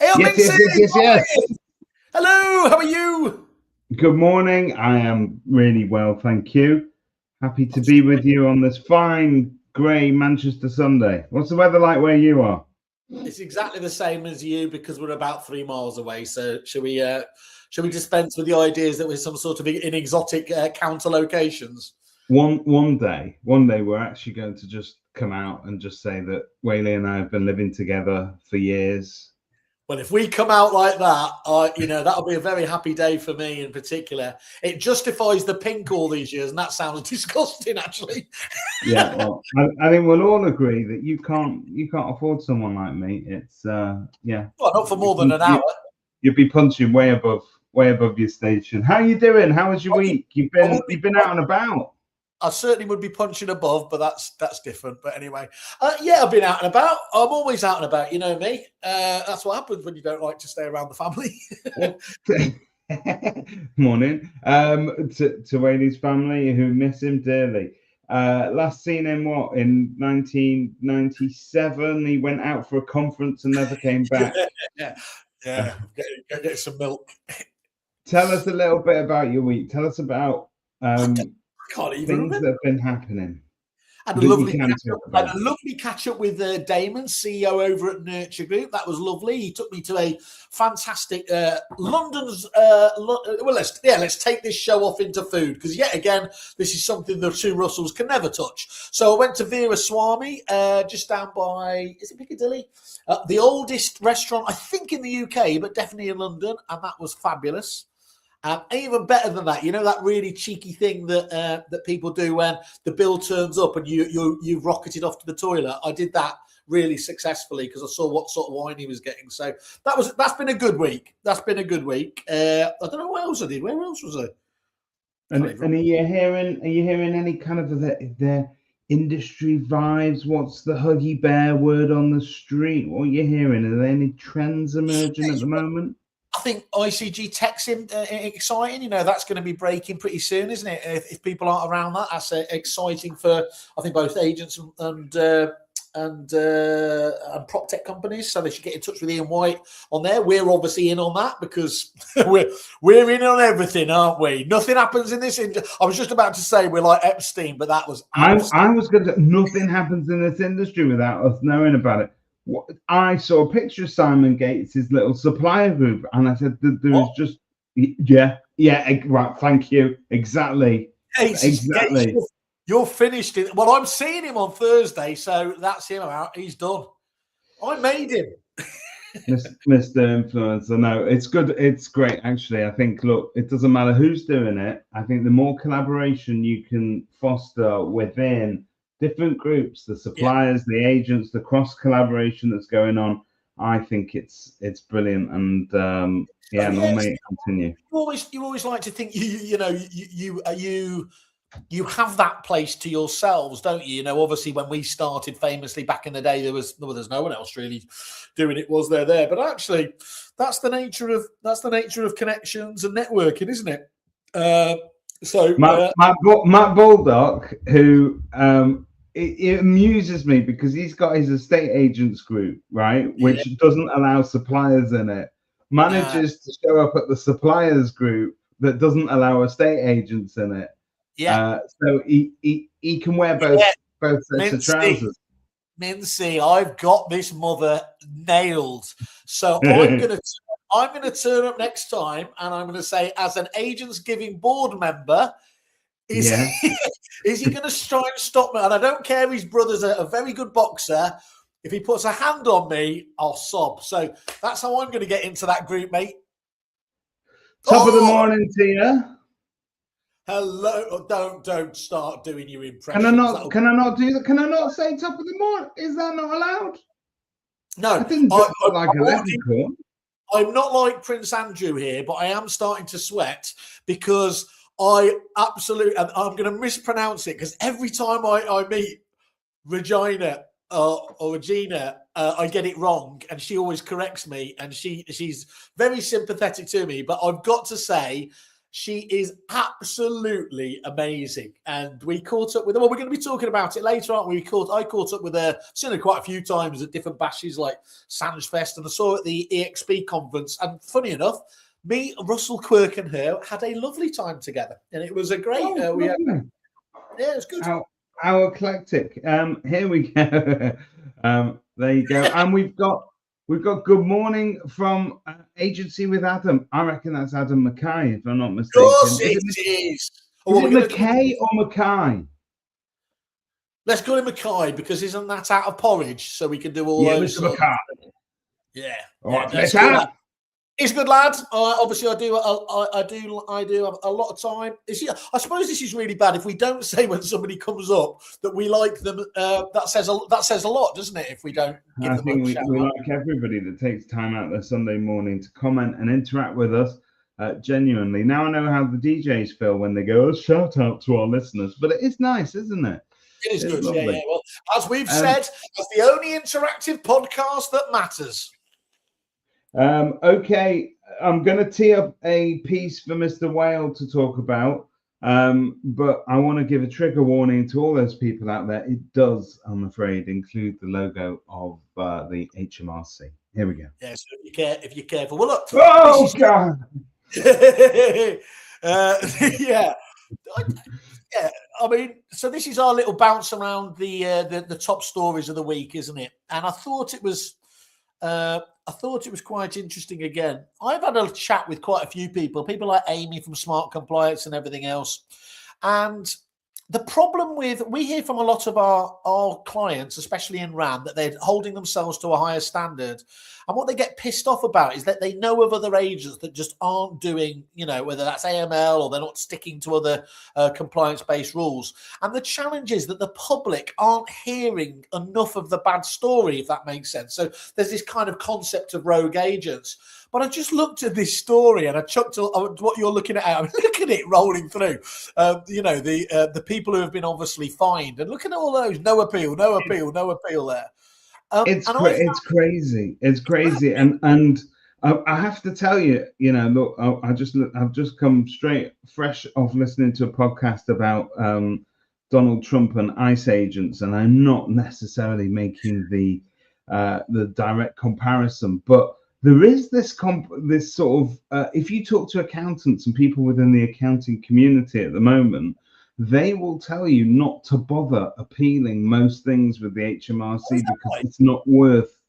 Hey, Yes, Mintzy, yes. hello, how are you? Good morning. I am really well, thank you. Happy to be with you on this fine, grey Manchester Sunday. What's the weather like where you are? It's exactly the same as you because we're about 3 miles away. So should we dispense with the ideas that we're some sort of in exotic counter locations? One day, we're actually going to just come out and just say that Whaley and I have been living together for years. Well, if we come out like that, that'll be a very happy day for me in particular. It justifies the pink all these years, and that sounds disgusting, actually. Yeah, well, I think we'll all agree that you can't afford someone like me. It's yeah. Well, not for more than an hour. You'd be punching way above your station. How you doing? How was your week? You've been out and about. I certainly would be punching above, but that's different. But anyway, yeah, I've been out and about. I'm always out and about. You know me. That's what happens when you don't like to stay around the family. Morning. To Whaley's family who miss him dearly. Last seen him in 1997. He went out for a conference and never came back. yeah. Get some milk. Tell us a little bit about your week. Tell us about can't even things remember. that have been happening. I had a lovely catch up with Damon, CEO over at Nurture Group. That was lovely. He took me to a fantastic London's. Let's take this show off into food because yet again, this is something the two Russells can never touch. So I went to Veera Swami, just down by, is it Piccadilly? The oldest restaurant I think in the UK, but definitely in London, and that was fabulous. Even better than that, that really cheeky thing that people do when the bill turns up and you've rocketed off to the toilet. I did that really successfully because I saw what sort of wine he was getting. So that's been a good week. I don't know what else I did. Where else was I? And are you hearing any kind of the industry vibes? What's the Huggy Bear word on the street? What are you hearing? Are there any trends emerging at the moment? I think ICG Tech's exciting. That's going to be breaking pretty soon, isn't it? If people aren't around that, that's exciting for I think both agents and prop tech companies. So they should get in touch with Ian White on there. We're obviously in on that because we're in on everything, aren't we? Nothing happens in this industry. I was just about to say we're like Epstein, but that was. I was going to. Nothing happens in this industry without us knowing about it. I saw a picture of Simon Gates' little supplier group, and I said there was just right. Thank you. Exactly. Exactly. You're finished it. Well, I'm seeing him on Thursday, so that's him out. He's done. I made him. Mr. Influencer. No, it's good. It's great, actually. I think, look, it doesn't matter who's doing it. I think the more collaboration you can foster within different groups, the suppliers, the agents, the cross collaboration that's going on, I think it's brilliant. And long may it continue. You always like to think you have that place to yourselves, don't you? Obviously when we started famously back in the day, there's no one else really doing it, was there? But actually, that's the nature of connections and networking, isn't it? Matt Baldock, who it amuses me because he's got his estate agents group, right, which doesn't allow suppliers in it. Manages to show up at the suppliers group that doesn't allow estate agents in it. Yeah. So he can wear both sets of trousers. Mintzy, I've got this mother nailed. So I'm gonna turn up next time, and I'm gonna say, as an agents giving board member, is he gonna try and stop me? And I don't care. His brother's a very good boxer. If he puts a hand on me, I'll sob. So that's how I'm gonna get into that group, mate. Top of the morning to you. Hello! Don't start doing your impression. Can I not do that? Can I not say top of the morning? Is that not allowed? No, I think I'm not like Prince Andrew here, but I am starting to sweat because I'm going to mispronounce it because every time I meet Regina or Regina, I get it wrong, and she always corrects me, and she's very sympathetic to me. But I've got to say, She is absolutely amazing. And we caught up with her. Well, we're going to be talking about it later, aren't we? I caught up with her, seen her quite a few times at different bashes like Sands Fest, and I saw her at the EXP conference. And funny enough, me, Russell Quirk, and her had a lovely time together. And it was a great... yeah, it was good. How eclectic. Here we go. There you go. And we've got good morning from Agency with Adam. I reckon that's Adam Mackay, if I'm not mistaken. Of course it is. Is it Mackay or Mackay? Let's call him Mackay, because isn't that out of porridge? So we can do all those. Mr. Mackay. Yeah. All right, let's go. He's a good lad. Obviously, I do have a lot of time. I suppose this is really bad if we don't say when somebody comes up that we like them. That says a lot, doesn't it? If we don't give them a shout. We like everybody that takes time out their Sunday morning to comment and interact with us. Genuinely, now I know how the DJs feel when they go, shout out to our listeners. But it is nice, isn't it? It is good. Yeah. Well, as we've said, it's the only interactive podcast that matters. Okay, I'm going to tee up a piece for Mr. Whale to talk about, but I want to give a trigger warning to all those people out there. It does, I'm afraid, include the logo of the HMRC. Here we go. Yeah, so if you're careful. Well, look. Oh, God. Yeah. Yeah, I mean, so this is our little bounce around the top stories of the week, isn't it? And I thought it was quite interesting again. I've had a chat with quite a few people like Amy from Smart Compliance and everything else. And the problem we hear from a lot of our clients, especially in RAM, that they're holding themselves to a higher standard. And what they get pissed off about is that they know of other agents that just aren't doing, whether that's AML or they're not sticking to other compliance-based rules. And the challenge is that the public aren't hearing enough of the bad story, if that makes sense. So there's this kind of concept of rogue agents. But I just looked at this story and I chucked what you're looking at. I'm looking at it rolling through. The people who have been obviously fined, and look at all those no appeal there. It's crazy. It's crazy, and I have to tell you, look, I've just come fresh off listening to a podcast about Donald Trump and ICE agents, and I'm not necessarily making the direct comparison, but there is this sort of if you talk to accountants and people within the accounting community at the moment, they will tell you not to bother appealing most things with the HMRC because it's not worth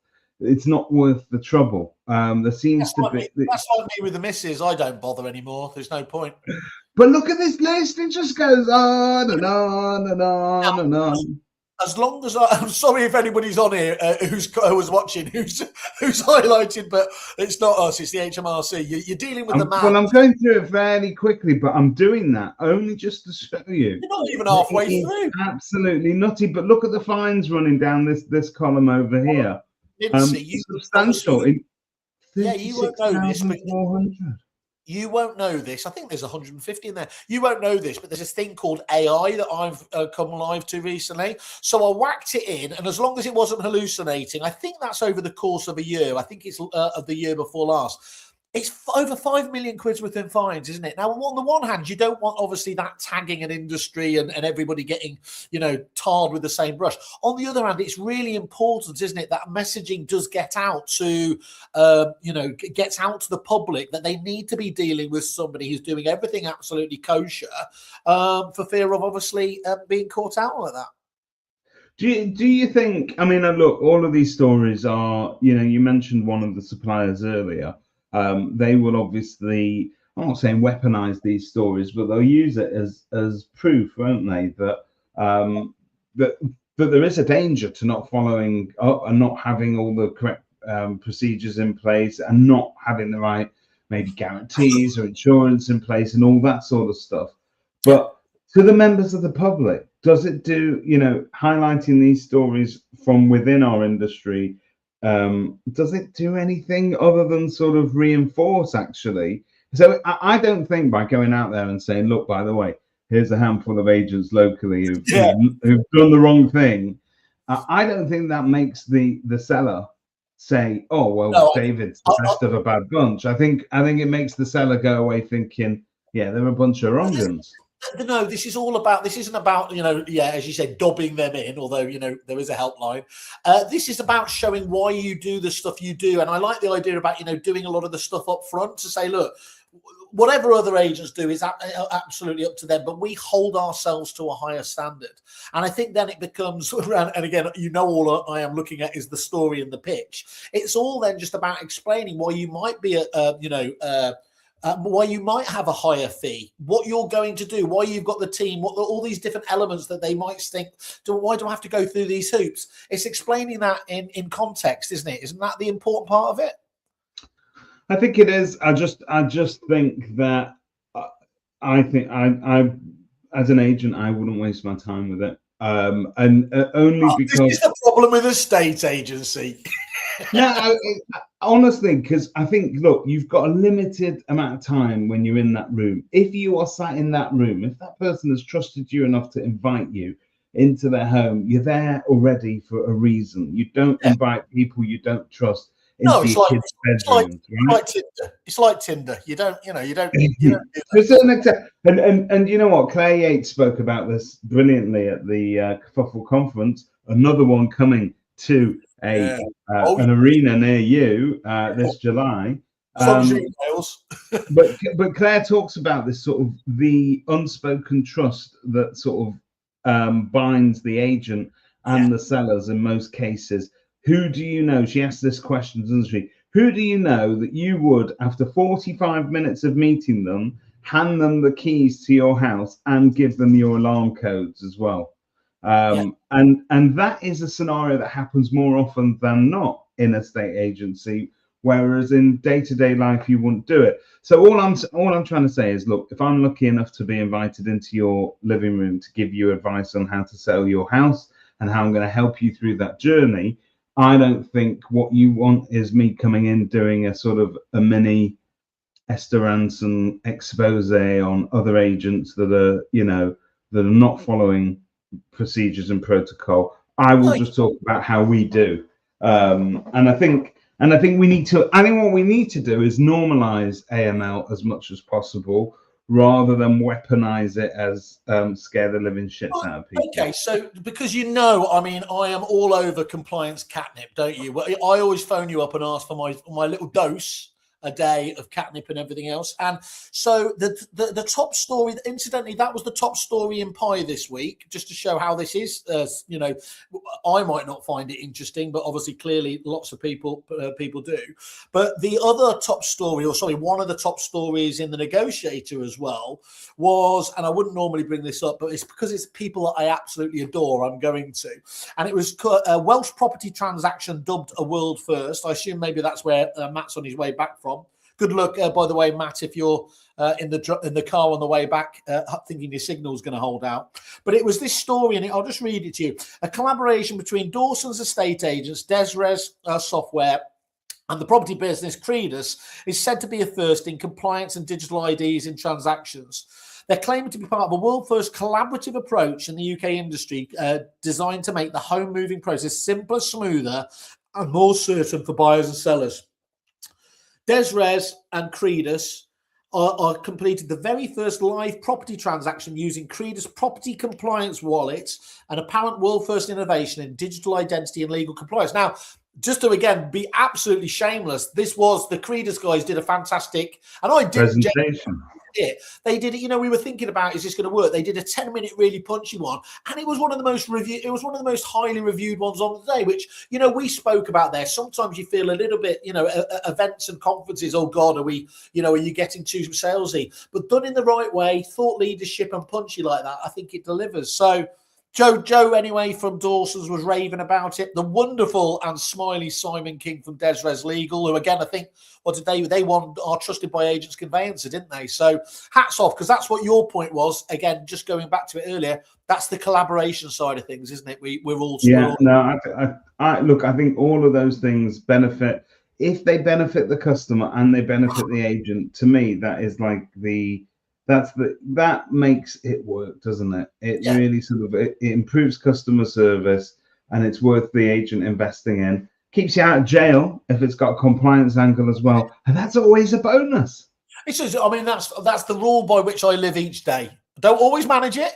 the trouble. There seems to be. That's like me with the missus. I don't bother anymore. There's no point. But look at this list; it just goes on and on and on and on. As long as I'm sorry if anybody's on here who was watching, who's highlighted, but it's not us. It's the HMRC. You're dealing with the man. Well, I'm going through it fairly quickly, but I'm doing that only just to show you. You're not even halfway through. Absolutely nutty. But look at the fines running down this column over here. Substantial. Yeah, you won't know this. You won't know this. I think there's 150 in there. You won't know this, but there's this thing called AI that I've come live to recently. So I whacked it in, and as long as it wasn't hallucinating, I think that's over the course of a year. I think it's of the year before last. It's over 5 million quid worth in fines, isn't it? Now, on the one hand, you don't want, obviously, that tagging an industry and everybody getting, tarred with the same brush. On the other hand, it's really important, isn't it, that messaging does get out to, gets out to the public that they need to be dealing with somebody who's doing everything absolutely kosher for fear of, obviously, being caught out like that. Do you think, I mean, look, all of these stories are, you mentioned one of the suppliers earlier. They will obviously, I'm not saying weaponize these stories, but they'll use it as proof, won't they? That there is a danger to not following up and not having all the correct procedures in place and not having the right maybe guarantees or insurance in place and all that sort of stuff. But to the members of the public, does it do, highlighting these stories from within our industry? Does it do anything other than sort of reinforce, actually? So I don't think by going out there and saying, look, by the way, here's a handful of agents locally who've done the wrong thing. I don't think that makes the seller say, oh, well, no, David's the best of a bad bunch. I think it makes the seller go away thinking, Yeah, they're a bunch of wrong'uns. No, this is all about. This isn't about, as you said, dobbing them in. Although there is a helpline. This is about showing why you do the stuff you do, and I like the idea about doing a lot of the stuff up front to say, look, whatever other agents do is absolutely up to them, but we hold ourselves to a higher standard. And I think then it becomes, and again, all I am looking at is the story and the pitch. It's all then just about explaining why you might be why you might have a higher fee, what you're going to do, why you've got the team, all these different elements that they might think, why do I have to go through these hoops? It's explaining that in context, isn't it? Isn't that the important part of it? I think it is. I just think that I as an agent, I wouldn't waste my time with it. Only because this is the problem with a state agency. No, honestly, because I think, look, you've got a limited amount of time when you're in that room. If you are sat in that room, if that person has trusted you enough to invite you into their home, you're there already for a reason. You don't invite people you don't trust into your kids' bedrooms. It's like Tinder. You don't do that. To a certain extent. And you know what? Claire Yates spoke about this brilliantly at the Kerfuffle conference. Another one coming to an arena near you this July. But Claire talks about this sort of the unspoken trust that sort of binds the agent and the sellers in most cases. Who do you know? She asked this question, doesn't she? Who do you know that you would, after 45 minutes of meeting them, hand them the keys to your house and give them your alarm codes as well? And that is a scenario that happens more often than not in a state agency, whereas in day-to-day life you wouldn't do it. So all I'm trying to say is, look, if I'm lucky enough to be invited into your living room to give you advice on how to sell your house and how I'm going to help you through that journey, I don't think what you want is me coming in doing a sort of a mini Esther Ranson expose on other agents that are not following procedures and protocol. I will just talk about how we do, and I think we need to. I think what we need to do is normalize AML as much as possible, rather than weaponize it as scare the living shit out of people. Okay, so because I mean, I am all over compliance catnip, don't you? Well, I always phone you up and ask for my little dose a day of catnip and everything else. And so the top story, incidentally, that was the top story in Pie this week, just to show how this is. I might not find it interesting, but obviously, clearly, lots of people do. But the other top story, one of the top stories in the Negotiator as well was, and I wouldn't normally bring this up, but it's because it's people that I absolutely adore, I'm going to. And it was a Welsh property transaction dubbed a world first. I assume maybe that's where Matt's on his way back from. Good luck, by the way, Matt, if you're in the car on the way back, thinking your signal's going to hold out. But it was this story, and I'll just read it to you. A collaboration between Dawson's estate agents, Desres Software, and the property business Credus is said to be a first in compliance and digital IDs in transactions. They're claiming to be part of a world-first collaborative approach in the UK industry designed to make the home moving process simpler, smoother, and more certain for buyers and sellers. Desres and Credus are completed the very first live property transaction using Credus property compliance wallets, an apparent world-first innovation in digital identity and legal compliance. Now, just to, again, be absolutely shameless, this was the Credus guys did a fantastic, and I did presentation. They did it. We were thinking about, is this going to work? They did a 10-minute really punchy one, and it was one of the most highly reviewed ones on the day. Which we spoke about there. Sometimes you feel a little bit, events and conferences. Oh God, are you getting too salesy? But done in the right way, thought leadership and punchy like that, I think it delivers. So. Joe, anyway, from Dawson's was raving about it. The wonderful and smiley Simon King from Desres Legal, who, again, I think, they won our Trusted by Agents conveyancer, didn't they? So hats off, because that's what your point was. Again, just going back to it earlier, that's the collaboration side of things, isn't it? We're all... Look, I think all of those things benefit. If they benefit the customer and they benefit the agent, to me, that is like that makes it work, doesn't it? It really sort of it improves customer service, and it's worth the agent investing in. Keeps you out of jail if it's got a compliance angle as well, and that's always a bonus. It's just, I mean, that's the rule by which I live each day. I don't always manage it.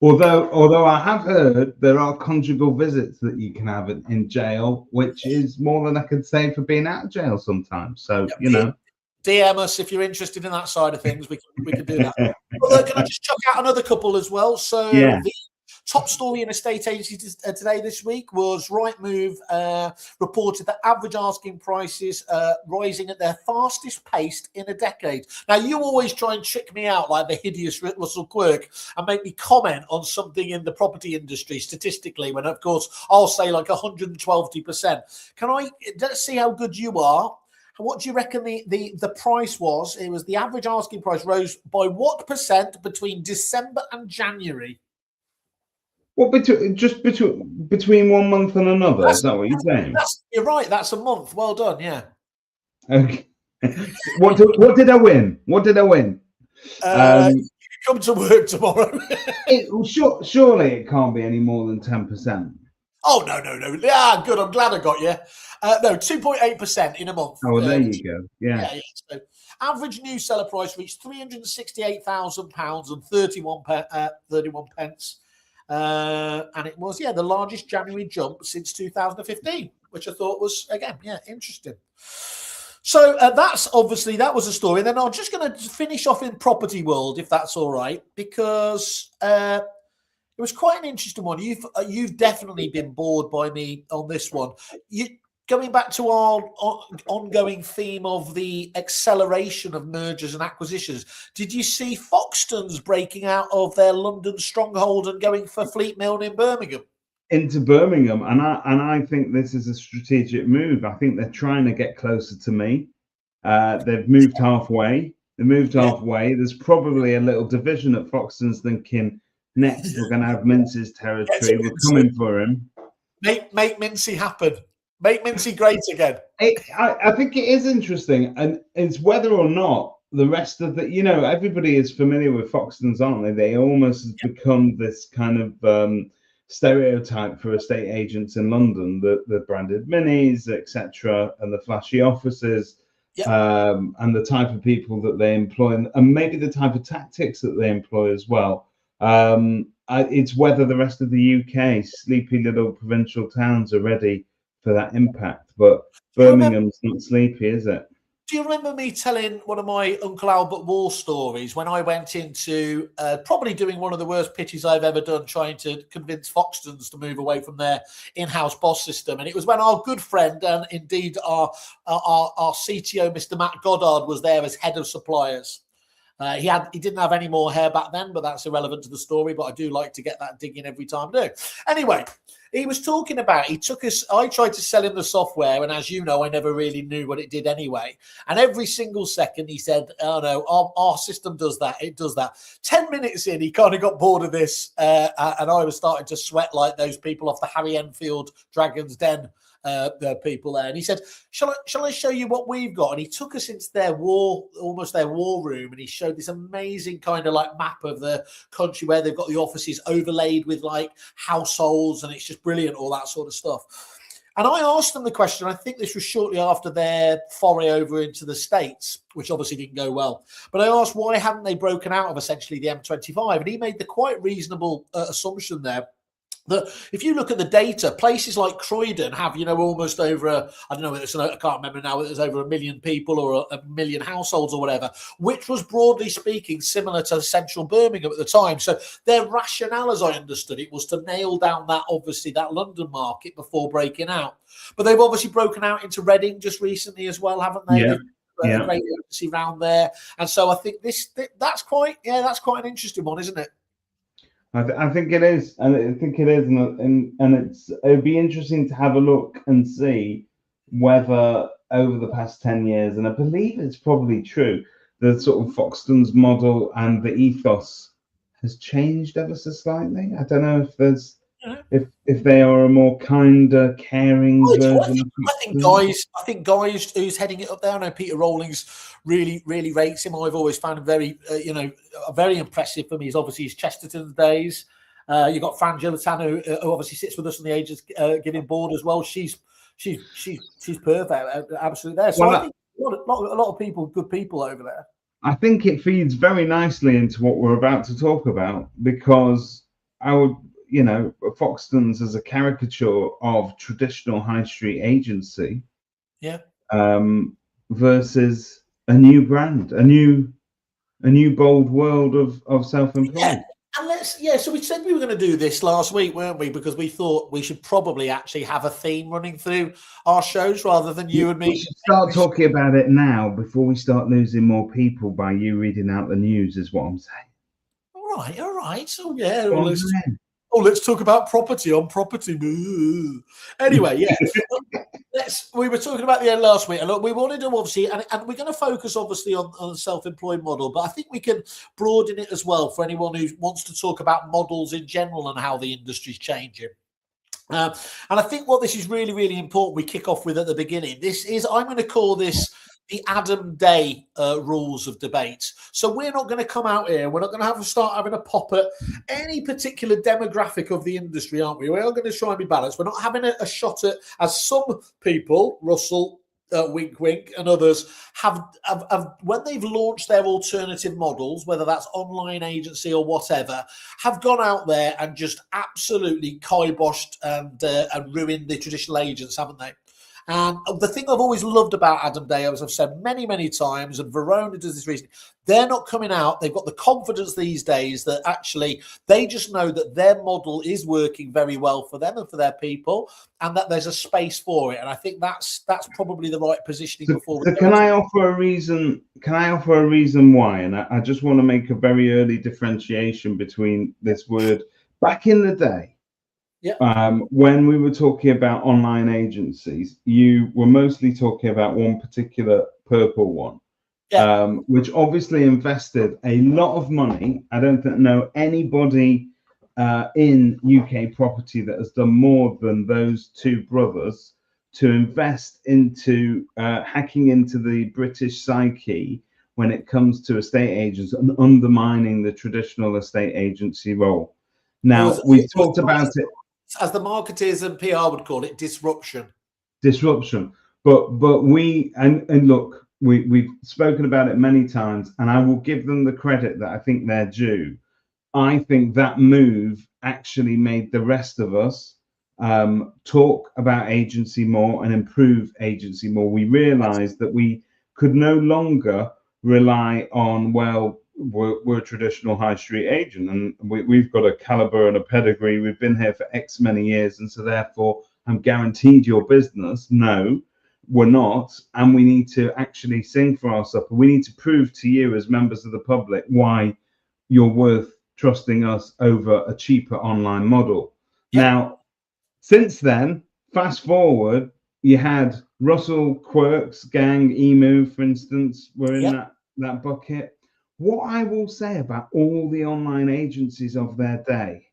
Although I have heard there are conjugal visits that you can have in jail, which is more than I could say for being out of jail sometimes. So, DM us if you're interested in that side of things. We can do that. But can I just chuck out another couple as well? So the top story in estate agencies today this week was Rightmove reported that average asking prices rising at their fastest pace in a decade. Now, you always try and trick me out like the hideous Russell Quirk and make me comment on something in the property industry statistically when, of course, I'll say like 112%. Let's see how good you are. What do you reckon the price was? It was the average asking price rose by what percent between December and January? Well, between 1 month and another, is that what you're saying? You're right. That's a month. Well done. Yeah. Okay. What did I win? What did I win? You can come to work tomorrow. Surely it can't be any more than 10%. Oh no. Yeah, good. I'm glad I got you. No, 2.8% in a month. Oh, well, there you go. Yeah. So average new seller price reached £368,000 and 31 pence. And it was, the largest January jump since 2015, which I thought was, again, interesting. So that was a story. And then I'm just going to finish off in property world, if that's all right, because it was quite an interesting one. You've definitely been bored by me on this one. Going back to our ongoing theme of the acceleration of mergers and acquisitions, did you see Foxtons breaking out of their London stronghold and going for Fleet Milne in Birmingham? Into Birmingham, and I think this is a strategic move. I think they're trying to get closer to me. They've moved halfway. There's probably a little division at Foxtons thinking, next we're going to have Mintzy's territory. We're coming for him. Make Mintzy happen. Make Mintzy great again. I think it is interesting, and it's whether or not the rest of everybody is familiar with Foxtons, aren't they? They almost become this kind of stereotype for estate agents in London, the branded minis, etc., and the flashy offices, and the type of people that they employ, and maybe the type of tactics that they employ as well. It's whether the rest of the UK, sleepy little provincial towns, are ready for that impact. But Birmingham's not sleepy, is it? Do you remember me telling one of my Uncle Albert War stories when I went into probably doing one of the worst pitches I've ever done, trying to convince Foxtons to move away from their in-house boss system? And it was when our good friend and indeed our CTO, Mr. Matt Goddard, was there as head of suppliers. He didn't have any more hair back then, but that's irrelevant to the story. But I do like to get that dig in every time I do. Anyway, he was talking about, I tried to sell him the software, and as you know, I never really knew what it did anyway. And every single second he said, oh no, our system does that, it does that. 10 minutes in, he kind of got bored of this, and I was starting to sweat like those people off the Harry Enfield Dragon's Den. The people there, and he said, shall I show you what we've got? And he took us into their war room, and he showed this amazing kind of like map of the country where they've got the offices overlaid with like households, and it's just brilliant, all that sort of stuff. And I asked them the question, I think this was shortly after their foray over into the States, which obviously didn't go well. But I asked, why hadn't they broken out of essentially the M25? And he made the quite reasonable assumption there that if you look at the data, places like Croydon have, almost over, I can't remember now, whether there's over 1 million people or a million households or whatever, which was broadly speaking similar to central Birmingham at the time. So their rationale, as I understood it, was to nail down that London market before breaking out. But they've obviously broken out into Reading just recently as well, haven't they? Yeah. A great agency around there. And so I think that's quite an interesting one, isn't it? I think it is, and it'd be interesting to have a look and see whether over the past 10 years, and I believe it's probably true, the sort of Foxtons model and the ethos has changed ever so slightly. I don't know if there's if they are a more kinder, caring version. I think Guy's who's heading it up there. I know Peter Rawlings really, really rates him. I've always found him very, very impressive for me. Is obviously his Chesterton's days. You've got Fran Gilatano, who obviously sits with us on the Agents Giving board as well. She's perfect, absolutely there. So I think a lot of people, good people over there. I think it feeds very nicely into what we're about to talk about, because Foxtons as a caricature of traditional high street agency, Yeah. Versus a new brand, a new bold world of self-employed. And so we said we were going to do this last week, weren't we? Because we thought we should probably actually have a theme running through our shows rather than you and me. We should start talking about it now before we start losing more people by you reading out the news, is what I'm saying. All right. So yeah, let's talk about property on property. Anyway, yeah. We were talking about the end last week, and look, we wanted to obviously, and we're going to focus obviously on the self-employed model, but I think we can broaden it as well for anyone who wants to talk about models in general and how the industry's changing. And I think what this is really, really important we kick off with at the beginning. I'm going to call this the Adam Day rules of debate. So we're not going to come out here. We're not going to start having a pop at any particular demographic of the industry, aren't we? We're all going to try and be balanced. We're not having a shot at, as some people, Russell, wink, wink, and others have when they've launched their alternative models, whether that's online agency or whatever, have gone out there and just absolutely kiboshed and ruined the traditional agents, haven't they? And the thing I've always loved about Adam Day, as I've said many, many times, and Verona does this recently, they're not coming out. They've got the confidence these days that actually they just know that their model is working very well for them and for their people, and that there's a space for it. And I think that's probably the right positioning before. So can I offer a reason? Can I offer a reason why? And I just want to make a very early differentiation between this word. Back in the day, when we were talking about online agencies, you were mostly talking about one particular purple one, which obviously invested a lot of money. I don't know anybody in UK property that has done more than those two brothers to invest into hacking into the British psyche when it comes to estate agents and undermining the traditional estate agency role. Now, we've talked about it. As the marketers and PR would call it, disruption. But we've spoken about it many times, and I will give them the credit that I think they're due. I think that move actually made the rest of us talk about agency more and improve agency more. We realized that we could no longer rely on, we're a traditional high street agent, and we've got a caliber and a pedigree. We've been here for X many years, and so therefore I'm guaranteed your business. No, we're not, and we need to actually sing for our supper. We need to prove to you as members of the public why you're worth trusting us over a cheaper online model. Now, since then, fast forward, you had Russell Quirk's gang, Emu, for instance, were in that bucket. What I will say about all the online agencies of their day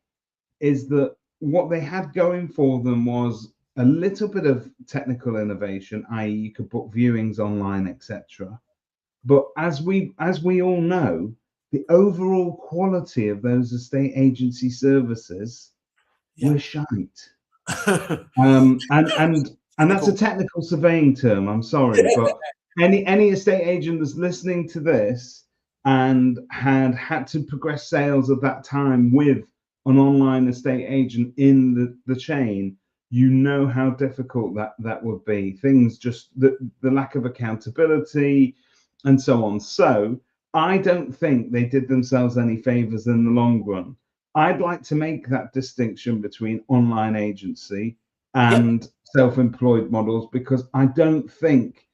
is that what they had going for them was a little bit of technical innovation, i.e. you could book viewings online, etc. But as we all know, the overall quality of those estate agency services were shite. And that's a technical surveying term, I'm sorry, but any estate agent that's listening to this and had to progress sales at that time with an online estate agent in the chain, you know how difficult that would be. Things just the lack of accountability and so on. So I don't think they did themselves any favors in the long run. I'd like to make that distinction between online agency and self-employed models, because I don't think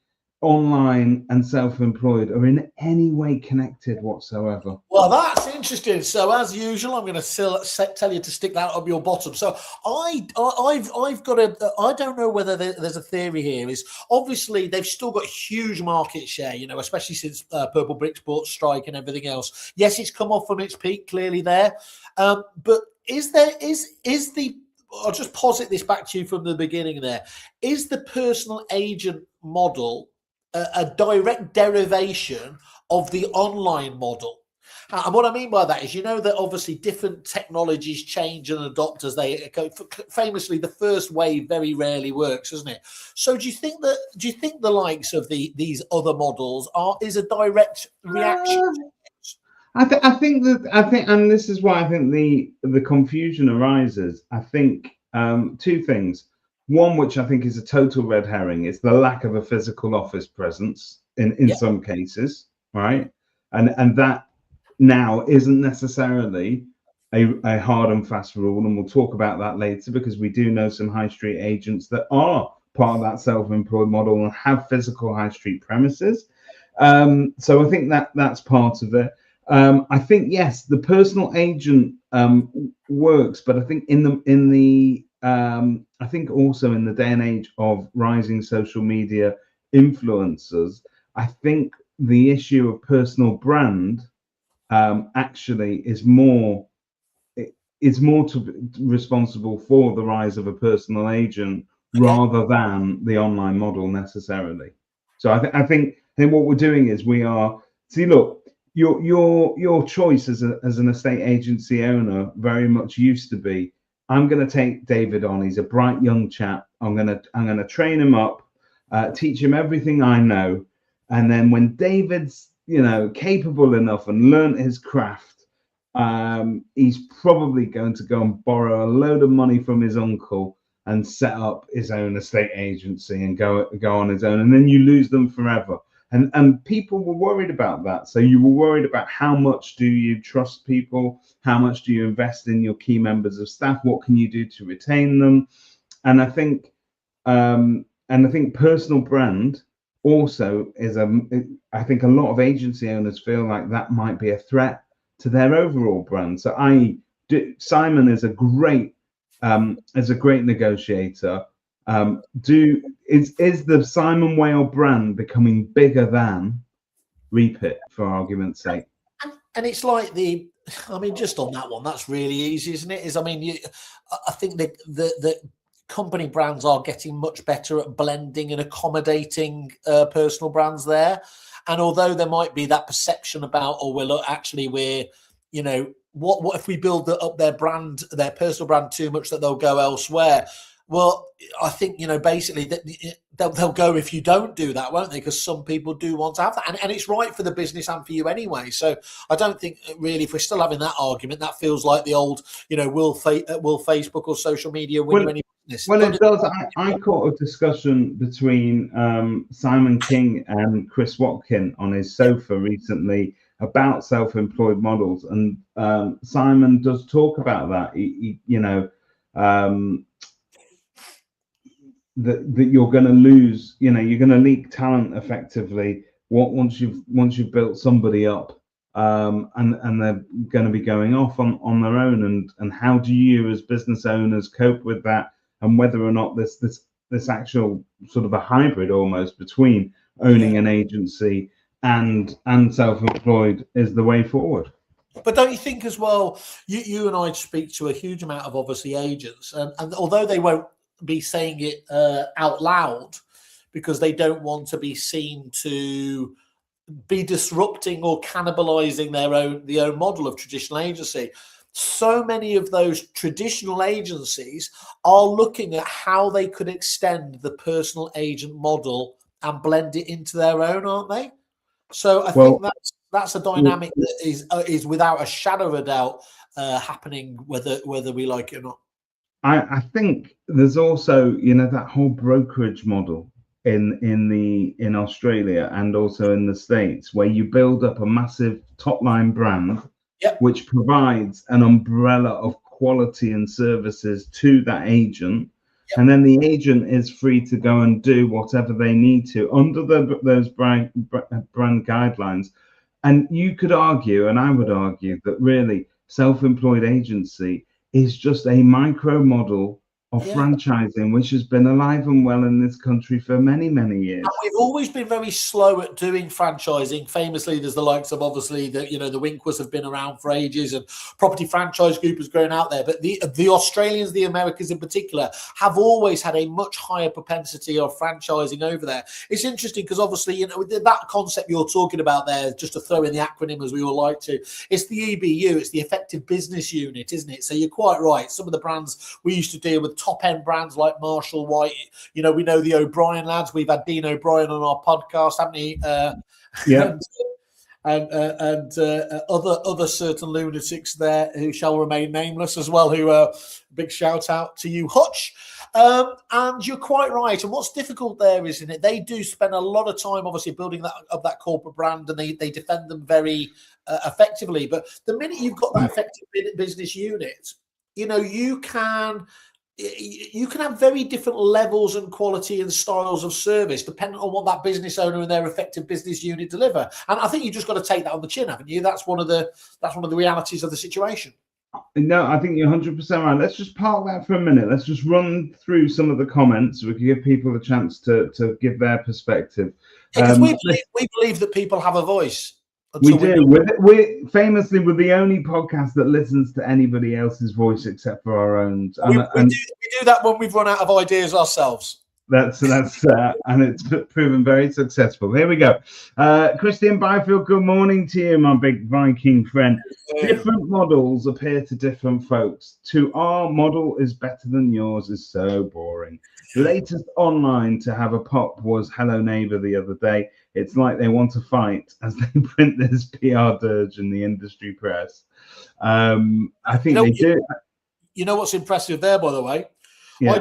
online and self-employed are in any way connected whatsoever. Well, that's interesting. So, as usual, I'm going to tell you to stick that up your bottom. So, I've got I don't know whether there's a theory here. Is obviously they've still got huge market share, especially since Purple Bricksport strike and everything else. Yes, it's come off from its peak, clearly there. But is the I'll just posit this back to you from the beginning there. Is the personal agent model a direct derivation of the online model? And what I mean by that is, you know, that obviously different technologies change and adopt as they go. Famously, the first wave very rarely works, doesn't it? So do you think the likes of these other models is a direct reaction? I think, and this is why I think the confusion arises. I think two things. One, which I think is a total red herring, is the lack of a physical office presence in some cases, right? And that now isn't necessarily a hard and fast rule, and we'll talk about that later, because we do know some high street agents that are part of that self-employed model and have physical high street premises. So I think that's part of it. I think yes, the personal agent works, but I think I think also in the day and age of rising social media influencers, I think the issue of personal brand actually is more responsible for the rise of a personal agent rather than the online model necessarily. So I think what we're doing is look, your choice as an estate agency owner very much used to be, I'm going to take David on. He's a bright young chap. I'm going to train him up, teach him everything I know, and then when David's capable enough and learnt his craft, he's probably going to go and borrow a load of money from his uncle and set up his own estate agency and go on his own, and then you lose them forever. And people were worried about that. So you were worried about how much do you trust people? How much do you invest in your key members of staff? What can you do to retain them? And I think personal brand also is I think a lot of agency owners feel like that might be a threat to their overall brand. So Simon is a great negotiator. Is the Simon Whale brand becoming bigger than Repeat, for argument's sake? And it's like just on that one, that's really easy, isn't it? I think the company brands are getting much better at blending and accommodating personal brands there. And although there might be that perception about, we're what if we build up their personal brand too much that they'll go elsewhere? Well, I think, basically that they'll go if you don't do that, won't they? Because some people do want to have that. And it's right for the business and for you anyway. So I don't think really, if we're still having that argument, that feels like the old, will Facebook or social media win you any business? Well, it does. I caught a discussion between Simon King and Chris Watkin on his sofa recently about self-employed models. And Simon does talk about that. That you're going to lose, you're going to leak talent effectively once you've built somebody up, and they're going to be going off on their own. And how do you as business owners cope with that? And whether or not this actual sort of a hybrid almost between owning an agency and self-employed is the way forward. But don't you think as well, you and I speak to a huge amount of obviously agents, and although they won't be saying it out loud because they don't want to be seen to be disrupting or cannibalizing the own model of traditional agency, so many of those traditional agencies are looking at how they could extend the personal agent model and blend it into their own, aren't they? So I think that's a dynamic that is without a shadow of a doubt happening, whether we like it or not. I think there's also, that whole brokerage model in Australia and also in the States, where you build up a massive top line brand, which provides an umbrella of quality and services to that agent. And then the agent is free to go and do whatever they need to under those brand guidelines. And you could argue, and I would argue, that really self-employed agency is just a micro model of franchising, which has been alive and well in this country for many, many years. And we've always been very slow at doing franchising. Famously, there's the likes of obviously the Winkwers have been around for ages, and Property Franchise Group has grown out there. But the Australians, the Americans in particular, have always had a much higher propensity of franchising over there. It's interesting because obviously, that concept you're talking about there, just to throw in the acronym as we all like to, it's the EBU, it's the Effective Business Unit, isn't it? So you're quite right. Some of the brands we used to deal with, top end brands like Marshall White, we know the O'Brien lads. We've had Dean O'Brien on our podcast, haven't we? And other certain lunatics there who shall remain nameless as well. Who big shout out to you, Hutch. And you're quite right. And what's difficult there is, they do spend a lot of time, obviously, building that corporate brand, and they defend them very effectively. But the minute you've got that effective business unit, you can have very different levels and quality and styles of service depending on what that business owner and their effective business unit deliver. And I think you just got to take that on the chin, haven't you? That's one of the realities of the situation. No, I think you're 100% right. Let's just park that for a minute. Let's just run through some of the comments. We can give people a chance to give their perspective. Because we believe that people have a voice. We do. We're famously, we're the only podcast that listens to anybody else's voice except for our own. We do that when we've run out of ideas ourselves. That's and it's proven very successful. Here we go. Christian Byfield, good morning to you, my big Viking friend. Different models appear to different folks. To our model is better than yours is so boring. The latest online to have a pop was Hello Neighbor the other day. It's like they want to fight as they print this PR dirge in the industry press. I think they do. You know what's impressive there, by the way? Yeah. I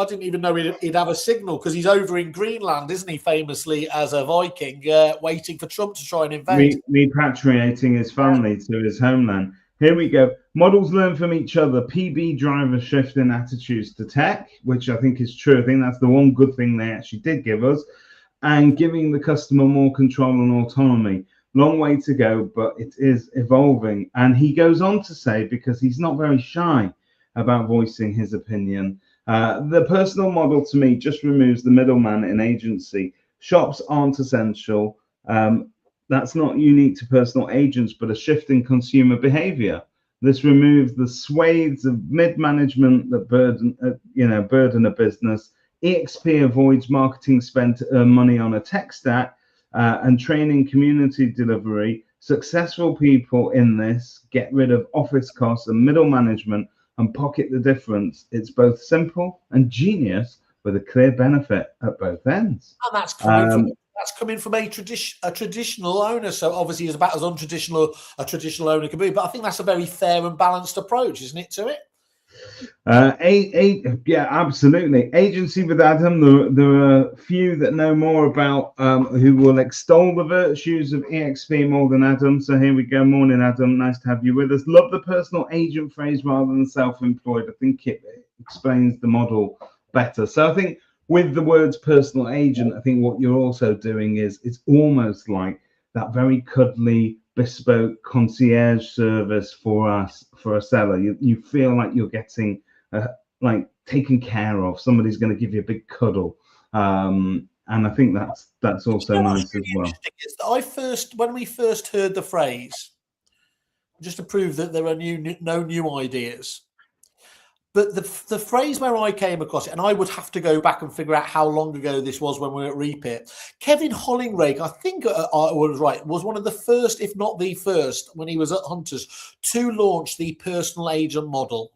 didn't even know he'd have a signal, because he's over in Greenland, isn't he, famously as a Viking, waiting for Trump to try and invade. Repatriating his family to his homeland. Here we go. Models learn from each other. PB drivers shift in attitudes to tech, which I think is true. I think that's the one good thing they actually did give us. And giving the customer more control and autonomy. Long way to go, but it is evolving. And he goes on to say, because he's not very shy about voicing his opinion, the personal model to me just removes the middleman in agency. Shops aren't essential. That's not unique to personal agents, but a shift in consumer behavior. This removes the swathes of mid-management that burden a business. EXP avoids marketing spend to earn money on a tech stack and training community delivery. Successful people in this get rid of office costs and middle management and pocket the difference. It's both simple and genius with a clear benefit at both ends. And that's coming from a traditional owner. So obviously it's about as untraditional a traditional owner can be. But I think that's a very fair and balanced approach, isn't it, to it? Yeah, absolutely. Agency with Adam. There are few that know more about who will extol the virtues of EXP more than Adam. So here we go. Morning, Adam. Nice to have you with us. Love the personal agent phrase rather than self-employed. I think it explains the model better. So I think with the words personal agent, I think what you're also doing is it's almost like that very cuddly, bespoke concierge service for a seller. You feel like you're getting like taken care of. Somebody's going to give you a big cuddle, and I think that's also nice as well. When we first heard the phrase, just to prove that there are no new ideas. But the phrase where I came across it, and I would have to go back and figure out how long ago this was when we were at Repeat. Kevin Hollingrake, I think I was right, was one of the first, if not the first, when he was at Hunters, to launch the personal agent model.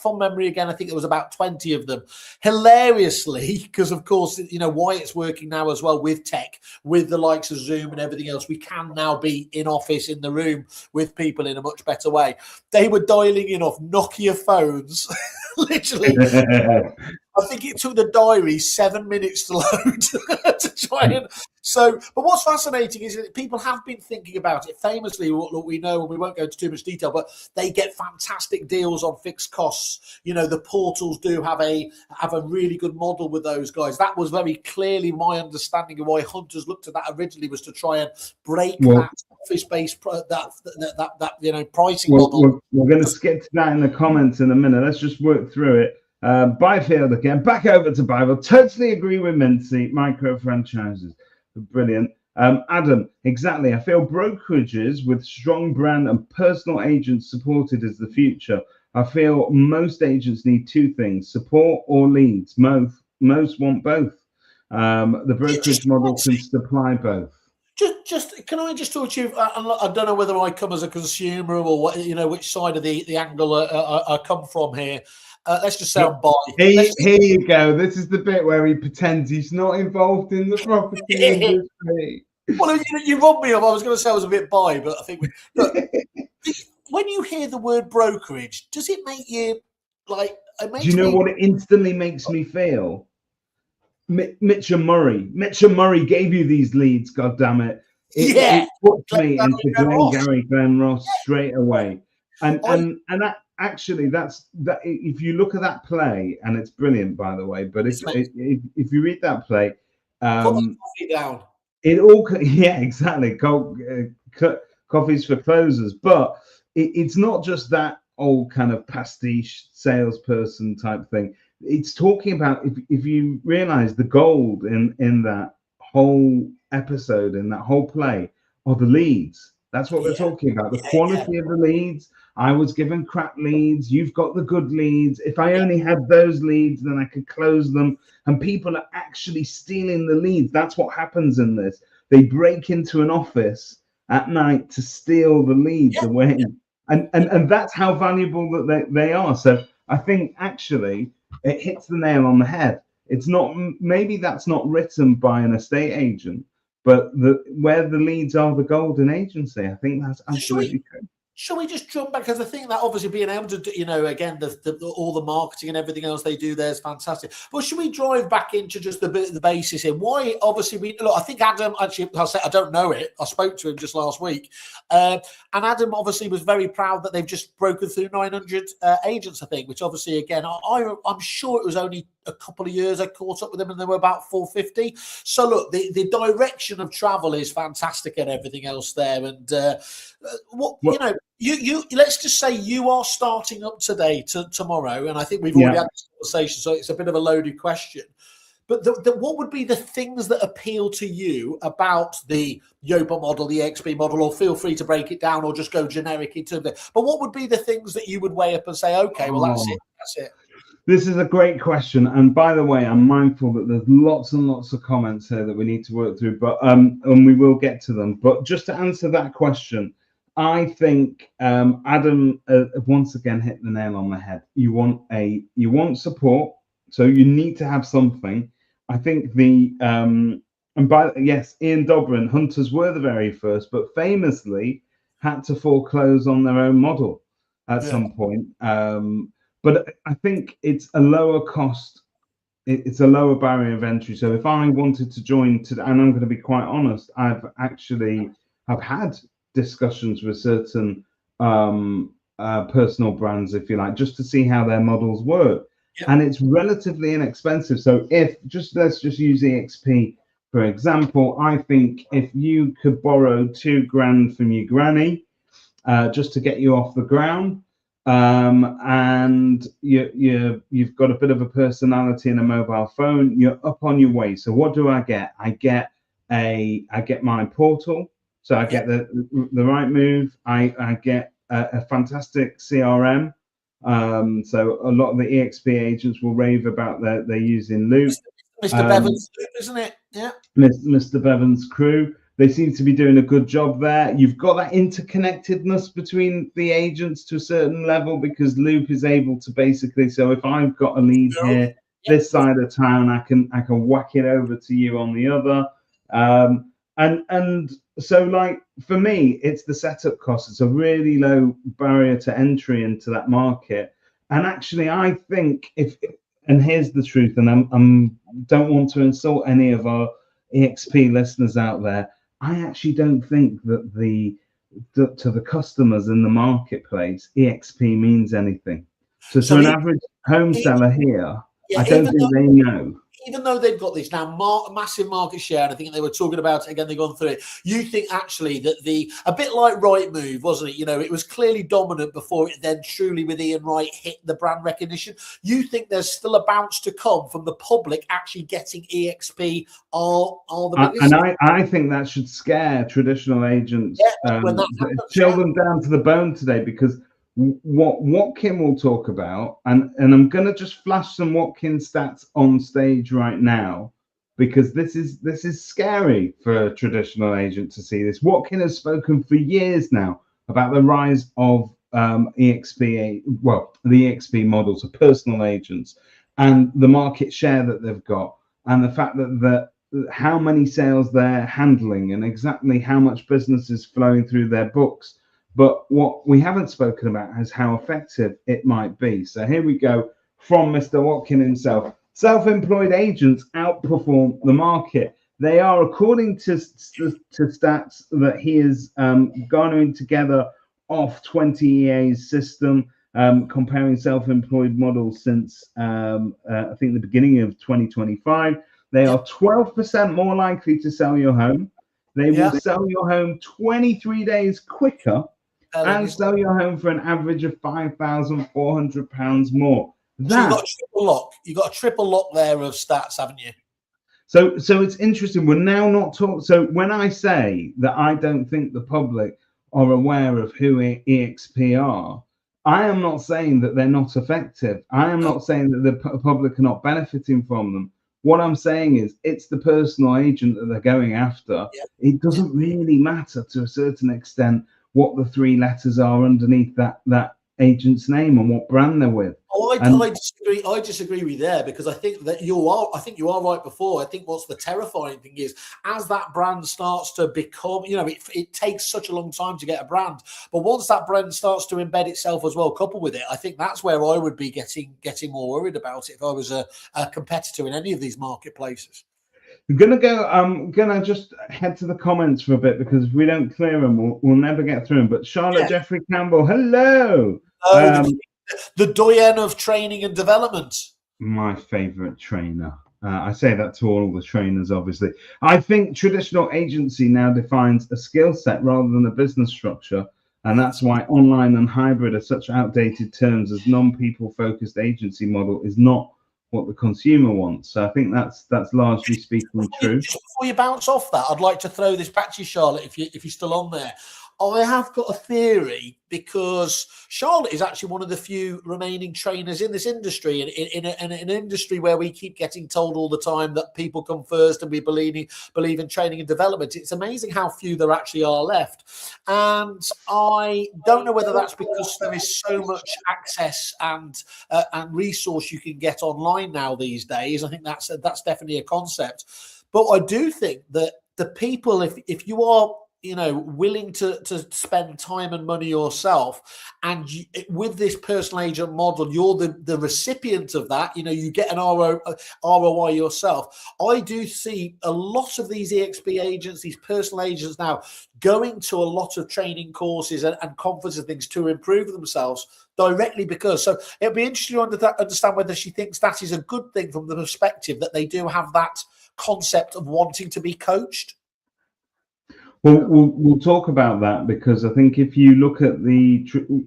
From memory again, I think there was about 20 of them. Hilariously, because of course, why it's working now as well with tech, with the likes of Zoom and everything else. We can now be in office, in the room with people in a much better way. They were dialing in off Nokia phones. Literally, I think it took the diary 7 minutes to load to try and. So, but what's fascinating is that people have been thinking about it. Famously, what we know, and we won't go into too much detail, but they get fantastic deals on fixed costs. The portals do have a really good model with those guys. That was very clearly my understanding of why Hunters looked at that originally, was to try and break that office-based pricing model. We're going to skip to that in the comments in a minute. Let's just work through it. Byfield again, back over to Bible. Totally agree with Mintzy. Micro franchises, brilliant. Adam, exactly. I feel brokerages with strong brand and personal agents supported is the future. I feel most agents need two things: support or leads. Most want both. The brokerage model can supply both. Just can I just talk to you? I don't know whether I come as a consumer or what, which side of the angle I come from here. Let's just say I'm by. Here you go. This is the bit where he pretends he's not involved in the property industry. Well, you robbed me of. I was going to say I was a bit bi, but I think look, when you hear the word brokerage, does it make you like? Do you know what it instantly makes me feel? Mitchell Murray gave you these leads. God damn it! It puts me into Glen Ross straight away. And that actually that's that. If you look at that play, and it's brilliant, by the way. But if you read that play, put the coffee down. It all, exactly. Coffees for closers, but it's not just that old kind of pastiche salesperson type thing. It's talking about if you realize the gold in that whole episode, in that whole play, are the leads. That's what they're talking about. The quality of the leads. I was given crap leads. You've got the good leads. If I only had those leads, then I could close them. And people are actually stealing the leads. That's what happens in this. They break into an office at night to steal the leads away. And that's how valuable that they are. So I think actually it hits the nail on the head. It's not, maybe that's not written by an estate agent, but where the leads are the golden agency. I think that's absolutely true. Shall we just jump back? Because I think that obviously being able to, again, all the marketing and everything else they do there is fantastic. But should we drive back into just the basis here? Why, obviously, I think Adam, actually, I'll say I don't know it. I spoke to him just last week. And Adam obviously was very proud that they've just broken through 900 agents, I think, which obviously, again, I'm sure it was only a couple of years I caught up with them and they were about 450. So look, the direction of travel is fantastic and everything else there. And you let's just say you are starting up today to tomorrow, and I think we've already had this conversation, so it's a bit of a loaded question. But what would be the things that appeal to you about the Yopa model, the EXP model, or feel free to break it down or just go generic into it. But what would be the things that you would weigh up and say, okay, well, that's it. This is a great question. And by the way, I'm mindful that there's lots and lots of comments here that we need to work through, but and we will get to them. But just to answer that question, I think Adam once again hit the nail on the head. You want support, so you need to have something. I think Ian Dobrin, Hunters were the very first, but famously had to foreclose on their own model at some point. But I think it's a lower cost. It's a lower barrier of entry. So if I wanted to join and I'm going to be quite honest, I've had discussions with certain personal brands, if you like, just to see how their models work. And it's relatively inexpensive. So let's just use EXP for example. I think if you could borrow $2,000 from your granny just to get you off the ground, and you've got a bit of a personality and a mobile phone, you're up on your way. So what do I get? I get my portal. So I get the right move. I get a fantastic CRM. So a lot of the EXP agents will rave about they're using Loop. Mr. Bevan's Loop, isn't it? Yeah. Mr. Bevan's crew. They seem to be doing a good job there. You've got that interconnectedness between the agents to a certain level because Loop is able to basically. So if I've got a lead here, this side of town, I can whack it over to you on the other. And so, like, for me, it's the setup cost. It's a really low barrier to entry into that market. And actually, I think and here's the truth, and I don't want to insult any of our EXP listeners out there. I actually don't think that to the customers in the marketplace, EXP means anything. So to an average home seller here, I don't think they know. even though they've got this now massive market share, and I think they were talking about it again, they've gone through it. You think actually that a bit like Rightmove, wasn't it? It was clearly dominant before it then truly with Ian Wright hit the brand recognition. You think there's still a bounce to come from the public actually getting EXP are the biggest? And I think that should scare traditional agents, chill them down to the bone today, because what Kim will talk about, and I'm going to just flash some Watkins stats on stage right now, because this is scary for a traditional agent to see this. Watkins has spoken for years now about the rise of the EXP models of personal agents and the market share that they've got, and the fact that how many sales they're handling and exactly how much business is flowing through their books. But what we haven't spoken about is how effective it might be. So here we go from Mr. Watkins himself. Self-employed agents outperform the market. They are, according to stats that he is garnering together off 20 EA's system, comparing self-employed models since I think the beginning of 2025. They are 12% more likely to sell your home. They will sell your home 23 days quicker and sell your home for an average of £5,400 more. So you got a triple lock. You got a triple lock there of stats, haven't you? So it's interesting. We're now not talking. So when I say that I don't think the public are aware of who EXP are, I am not saying that they're not effective. I am not saying that the public are not benefiting from them. What I'm saying is it's the personal agent that they're going after. It doesn't really matter to a certain extent what the three letters are underneath that agent's name and what brand they're with. I disagree with you there, because I think you are right before. I think what's the terrifying thing is, as that brand starts to become, it takes such a long time to get a brand, but once that brand starts to embed itself as well, coupled with it, I think that's where I would be getting more worried about it if I was a competitor in any of these marketplaces. I'm gonna just head to the comments for a bit, because if we don't clear them, we'll never get through them. But Charlotte Jeffrey Campbell, hello. The doyen of training and development. My favorite trainer. I say that to all the trainers, obviously. I think traditional agency now defines a skill set rather than a business structure. And that's why online and hybrid are such outdated terms, as non-people focused agency model is not what the consumer wants. So I think that's largely speaking true. Just before you bounce off that, I'd like to throw this back to you, Charlotte, if you're still on there. I have got a theory, because Charlotte is actually one of the few remaining trainers in this industry, in an industry where we keep getting told all the time that people come first and we believe in training and development. It's amazing how few there actually are left. And I don't know whether that's because there is so much access and resource you can get online now these days. I think that's definitely a concept. But I do think that the people, if you are willing to spend time and money yourself, and with this personal agent model, you're the recipient of that. You get an ROI yourself. I do see a lot of these EXP agents, these personal agents now, going to a lot of training courses and conferences and things to improve themselves directly, because. So it'll be interesting to understand whether she thinks that is a good thing from the perspective that they do have that concept of wanting to be coached. Well, we'll talk about that, because I think if you look at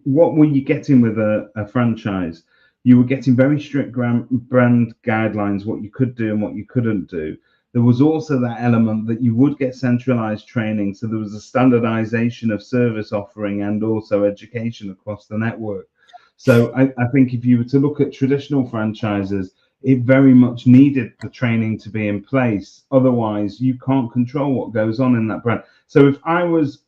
what were you getting with a franchise, you were getting very strict brand guidelines, what you could do and what you couldn't do. There was also that element that you would get centralized training, so there was a standardization of service offering and also education across the network. So I think if you were to look at traditional franchises, it very much needed the training to be in place. Otherwise, you can't control what goes on in that brand. So if I was,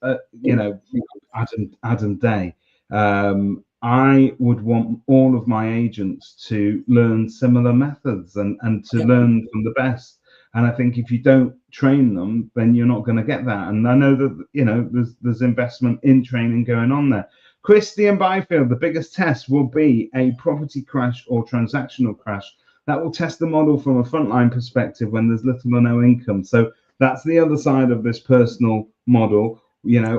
Adam Day, I would want all of my agents to learn similar methods and to learn from the best. And I think if you don't train them, then you're not going to get that. And I know that, there's investment in training going on there. Christian Byfield, the biggest test will be a property crash or transactional crash. That will test the model from a frontline perspective when there's little or no income. So that's the other side of this personal model.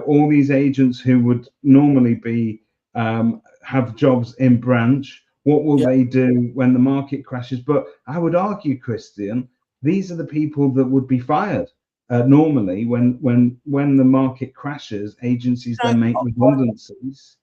All these agents who would normally be have jobs in branch What will they do when the market crashes? But I would argue, Christian, these are the people that would be fired. Normally, when the market crashes, agencies then make redundancies.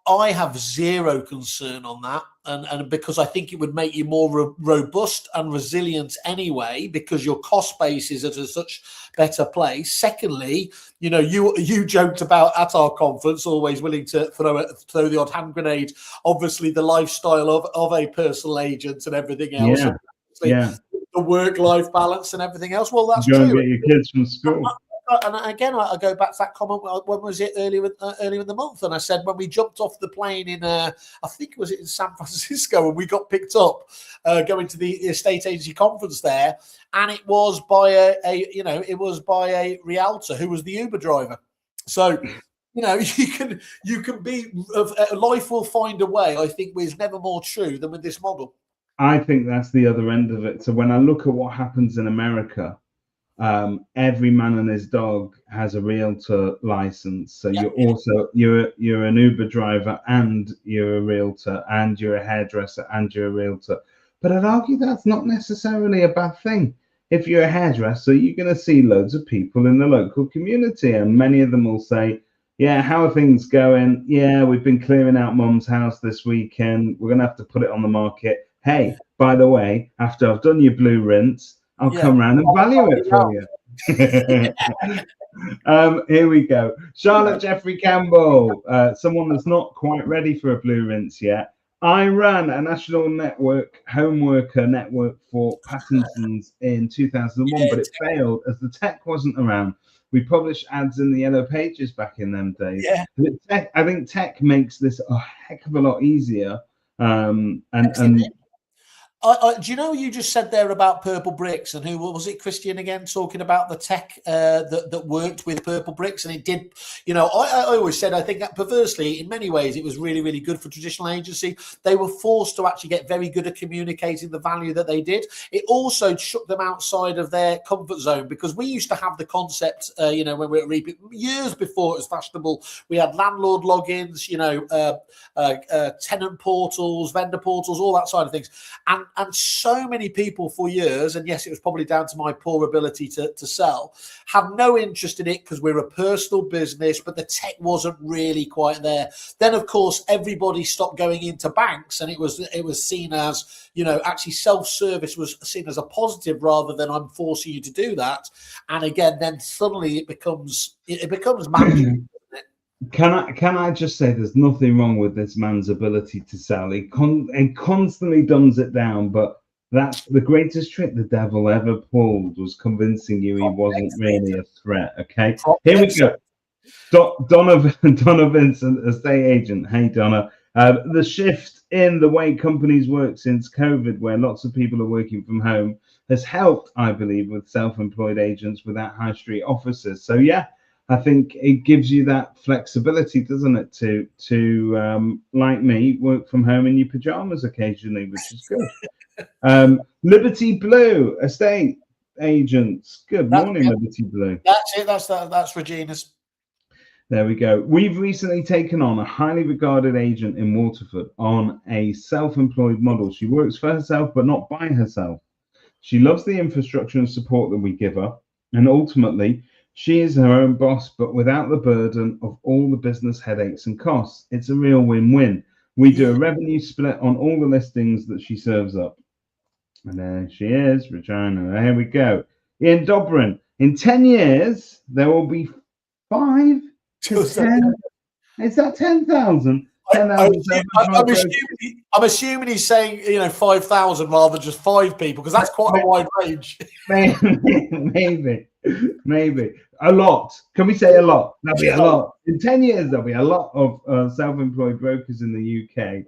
I have zero concern on that, and because I think it would make you more robust and resilient anyway, because your cost base is at a such better place. Secondly, you joked about at our conference, always willing to throw the odd hand grenade. Obviously, the lifestyle of a personal agent and everything else. Yeah. The work-life balance and everything else. Well, that's Go true. And get your kids from school. And again, I go back to that comment. When was it? Earlier in the month, and I said when we jumped off the plane in, I think was it in San Francisco, and we got picked up going to the estate agency conference there, and it was by a realtor who was the Uber driver. So you can be. Life will find a way. I think is never more true than with this model. I think that's the other end of it. So when I look at what happens in America. Every man and his dog has a realtor license. So you're an Uber driver and you're a realtor and you're a hairdresser and you're a realtor. But I'd argue that's not necessarily a bad thing. If you're a hairdresser, you're going to see loads of people in the local community, and many of them will say, yeah, how are things going? Yeah, we've been clearing out mum's house this weekend. We're going to have to put it on the market. Hey, by the way, after I've done your blue rinse, I'll come round and value it for you. Here we go. Charlotte Jeffrey Campbell, someone that's not quite ready for a blue rinse yet. I ran a national network, home worker network for Pattinson's in 2001, but it failed as the tech wasn't around. We published ads in the Yellow Pages back in them days. Yeah. I think tech makes this a heck of a lot easier. Do you know you just said there about Purple Bricks, and who was it, Christian, again, talking about the tech that worked with Purple Bricks, and it did, I always said, I think that perversely, in many ways, it was really, really good for traditional agency. They were forced to actually get very good at communicating the value that they did. It also shook them outside of their comfort zone, because we used to have the concept, when we were at Repeat, years before it was fashionable. We had landlord logins, tenant portals, vendor portals, all that side of things. And so many people for years, and yes, it was probably down to my poor ability to sell, have no interest in it because we're a personal business, but the tech wasn't really quite there. Then, of course, everybody stopped going into banks, and it was seen as, actually self-service was seen as a positive rather than I'm forcing you to do that. And again, then suddenly it becomes magic. Can I just say there's nothing wrong with this man's ability to sell. He constantly dumbs it down, but that's the greatest trick the devil ever pulled, was convincing you he wasn't really a threat. Okay, here we go. Donna Vincent, estate agent. Hey, Donna. The shift in the way companies work since COVID, where lots of people are working from home, has helped, I believe, with self-employed agents without high street offices. So yeah, I think it gives you that flexibility, doesn't it, to like me, work from home in your pajamas occasionally, which is good. Liberty Blue, estate agents. Good morning, Liberty Blue. That's it. That's Regina's. There we go. We've recently taken on a highly regarded agent in Waterford on a self-employed model. She works for herself, but not by herself. She loves the infrastructure and support that we give her, and ultimately, she is her own boss, but without the burden of all the business headaches and costs. It's a real win-win. We do a revenue split on all the listings that she serves up. And there she is, Regina. There we go. Ian Dobrin. In 10 years, there will be 5 to 10. Is that 10,000? I'm assuming he's saying 5,000 rather than just 5 people, because that's quite a wide range. Maybe a lot. Can we say a lot? There'll be a lot. In 10 years, there'll be a lot of self-employed brokers in the UK.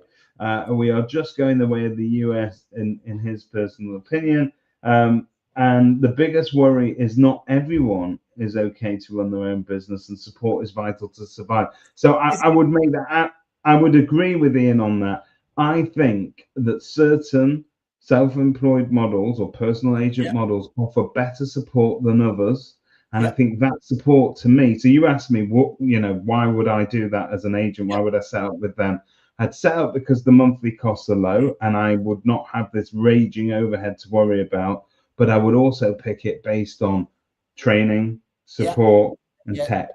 We are just going the way of the US, in his personal opinion. And the biggest worry is not everyone is okay to run their own business, and support is vital to survive. So I would make that. I would agree with Ian on that. I think that certain self-employed models or personal agent models offer better support than others. And I think that support, to me, so you asked me, why would I do that as an agent? Why would I set up with them? I'd set up because the monthly costs are low and I would not have this raging overhead to worry about, but I would also pick it based on training, support, and tech.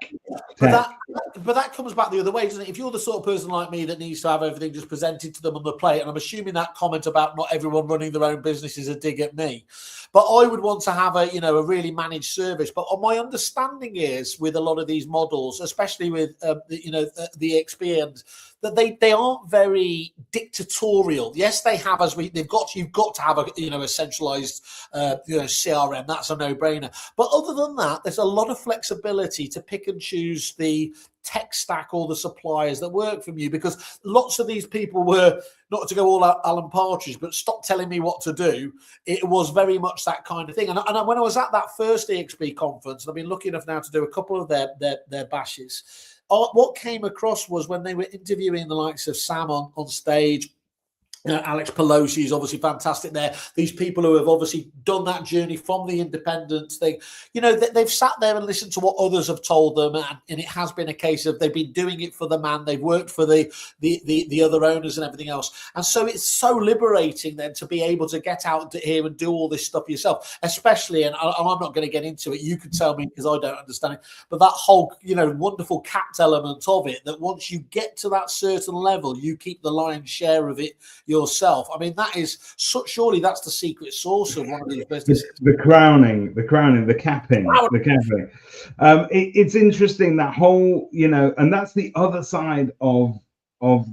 But that comes back the other way, doesn't it? If you're the sort of person like me that needs to have everything just presented to them on the plate, and I'm assuming that comment about not everyone running their own business is a dig at me, but I would want to have a really managed service. But my understanding is with a lot of these models, especially with the experience, that they aren't very dictatorial. Yes, they have you've got to have a centralized CRM. That's a no-brainer. But other than that, there's a lot of flexibility to pick and choose the tech stack or the suppliers that work from you, because lots of these people were, not to go all out Alan Partridge, but stop telling me what to do. It was very much that kind of thing. And when I was at that first EXP conference, and I've been lucky enough now to do a couple of their bashes, what came across was when they were interviewing the likes of Sam on stage, Alex Pelosi is obviously fantastic there. These people who have obviously done that journey from the independence thing, they've sat there and listened to what others have told them, and it has been a case of they've been doing it for the man, they've worked for the other owners and everything else. And so it's so liberating then to be able to get out here and do all this stuff yourself, especially, and I'm not going to get into it, you can tell me because I don't understand it, but that whole wonderful capped element of it, that once you get to that certain level, you keep the lion's share of it yourself. I mean, that is surely that's the secret sauce of one of these businesses. The crowning, the capping. It's interesting, that whole, and that's the other side of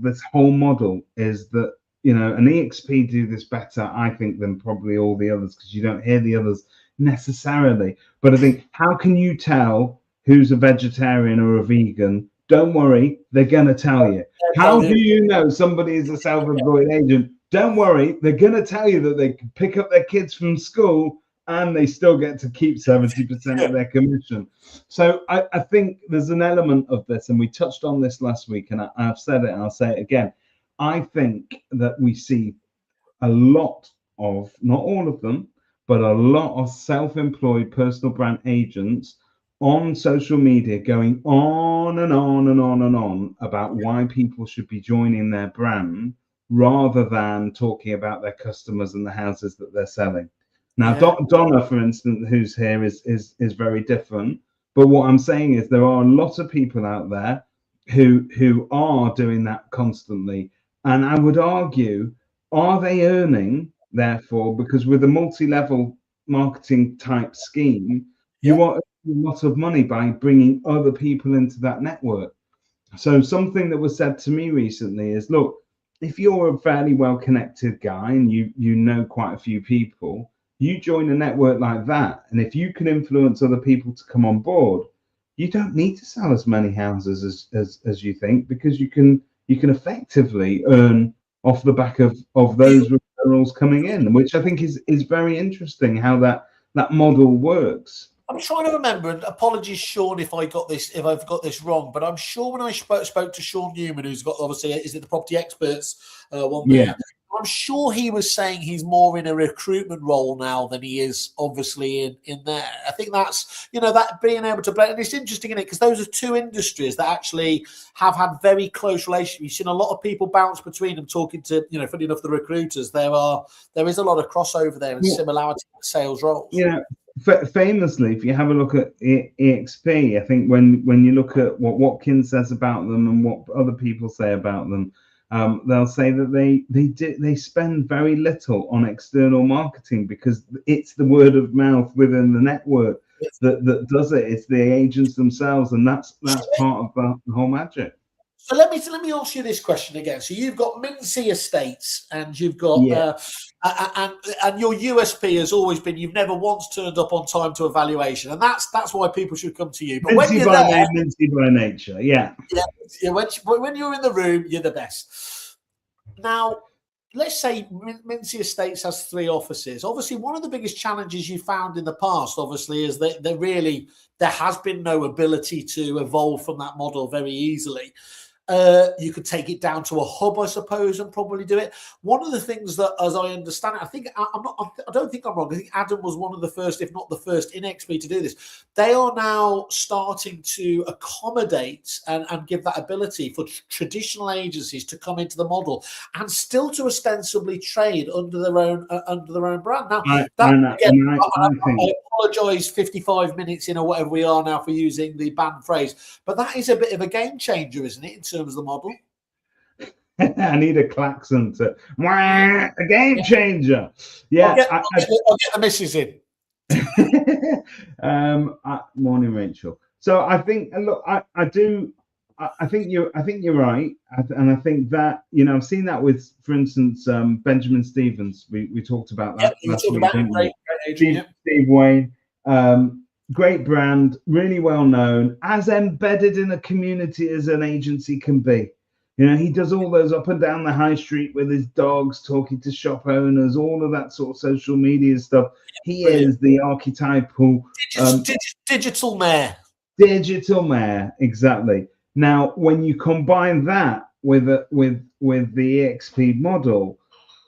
this whole model, is that an EXP do this better, I think, than probably all the others, because you don't hear the others necessarily. But I think, how can you tell who's a vegetarian or a vegan? Don't worry, they're going to tell you. How do you know somebody is a self-employed agent? Don't worry, they're going to tell you that they can pick up their kids from school and they still get to keep 70% of their commission. So I think there's an element of this, and we touched on this last week, and I've said it and I'll say it again. I think that we see a lot of, not all of them, but a lot of self-employed personal brand agents on social media going on and on and on and on about why people should be joining their brand, rather than talking about their customers and the houses that they're selling. Now, Donna, for instance, who's here, is very different. But what I'm saying is there are a lot of people out there who are doing that constantly. And I would argue, are they earning, therefore, because with a multi-level marketing type scheme, you are earning a lot of money by bringing other people into that network. So something that was said to me recently is, look, if you're a fairly well-connected guy and you know quite a few people, you join a network like that, and if you can influence other people to come on board, you don't need to sell as many houses as you think, because you can effectively earn off the back of those referrals coming in, which I think is very interesting how that model works. I'm trying to remember, and apologies, Sean, if I've got this wrong, but I'm sure when I spoke to Sean Newman, who's got, obviously, is it the Property Experts one there? Yeah. I'm sure he was saying he's more in a recruitment role now than he is obviously in there. I think that's, that being able to blend. And it's interesting, isn't it? Because those are two industries that actually have had very close relationships. You've seen a lot of people bounce between them, talking to, funny enough, the recruiters. There is a lot of crossover there and similarity with sales roles. Yeah. Famously, if you have a look at EXP, I think when you look at what Watkins says about them and what other people say about them, they'll say that they spend very little on external marketing, because it's the word of mouth within the network that does it. It's the agents themselves, and that's part of the whole magic. So let me ask you this question again. So you've got Mintzy Estates, and you've got and your USP has always been you've never once turned up on time to evaluation, and that's why people should come to you. But when you're there, Mintzy by nature, when you're in the room, you're the best. Now, let's say Mintzy Estates has 3 offices. Obviously, one of the biggest challenges you found in the past, obviously, is that there has been no ability to evolve from that model very easily. You could take it down to a hub, I suppose, and probably do it. One of the things that, as I understand it, I don't think I'm wrong. I think Adam was one of the first, if not the first, in XP to do this. They are now starting to accommodate and give that ability for traditional agencies to come into the model and still to ostensibly trade under their own brand. Now, I apologise 55 minutes in or whatever we are now for using the banned phrase, but that is a bit of a game changer, isn't it, in terms of the model? I need a klaxon to a game changer. Yeah, I'll get the missus in. Morning, Rachel. So I think, look, I think you're right, and I think that, you know, I've seen that with, for instance, Benjamin Stevens. We talked about that last week. Steve Wayne, great brand, really well known, as embedded in a community as an agency can be. You know, he does all those up and down the high street with his dogs, talking to shop owners, all of that sort of social media stuff. He is the archetypal digital mayor. Digital mayor, exactly. Now, when you combine that with the EXP model,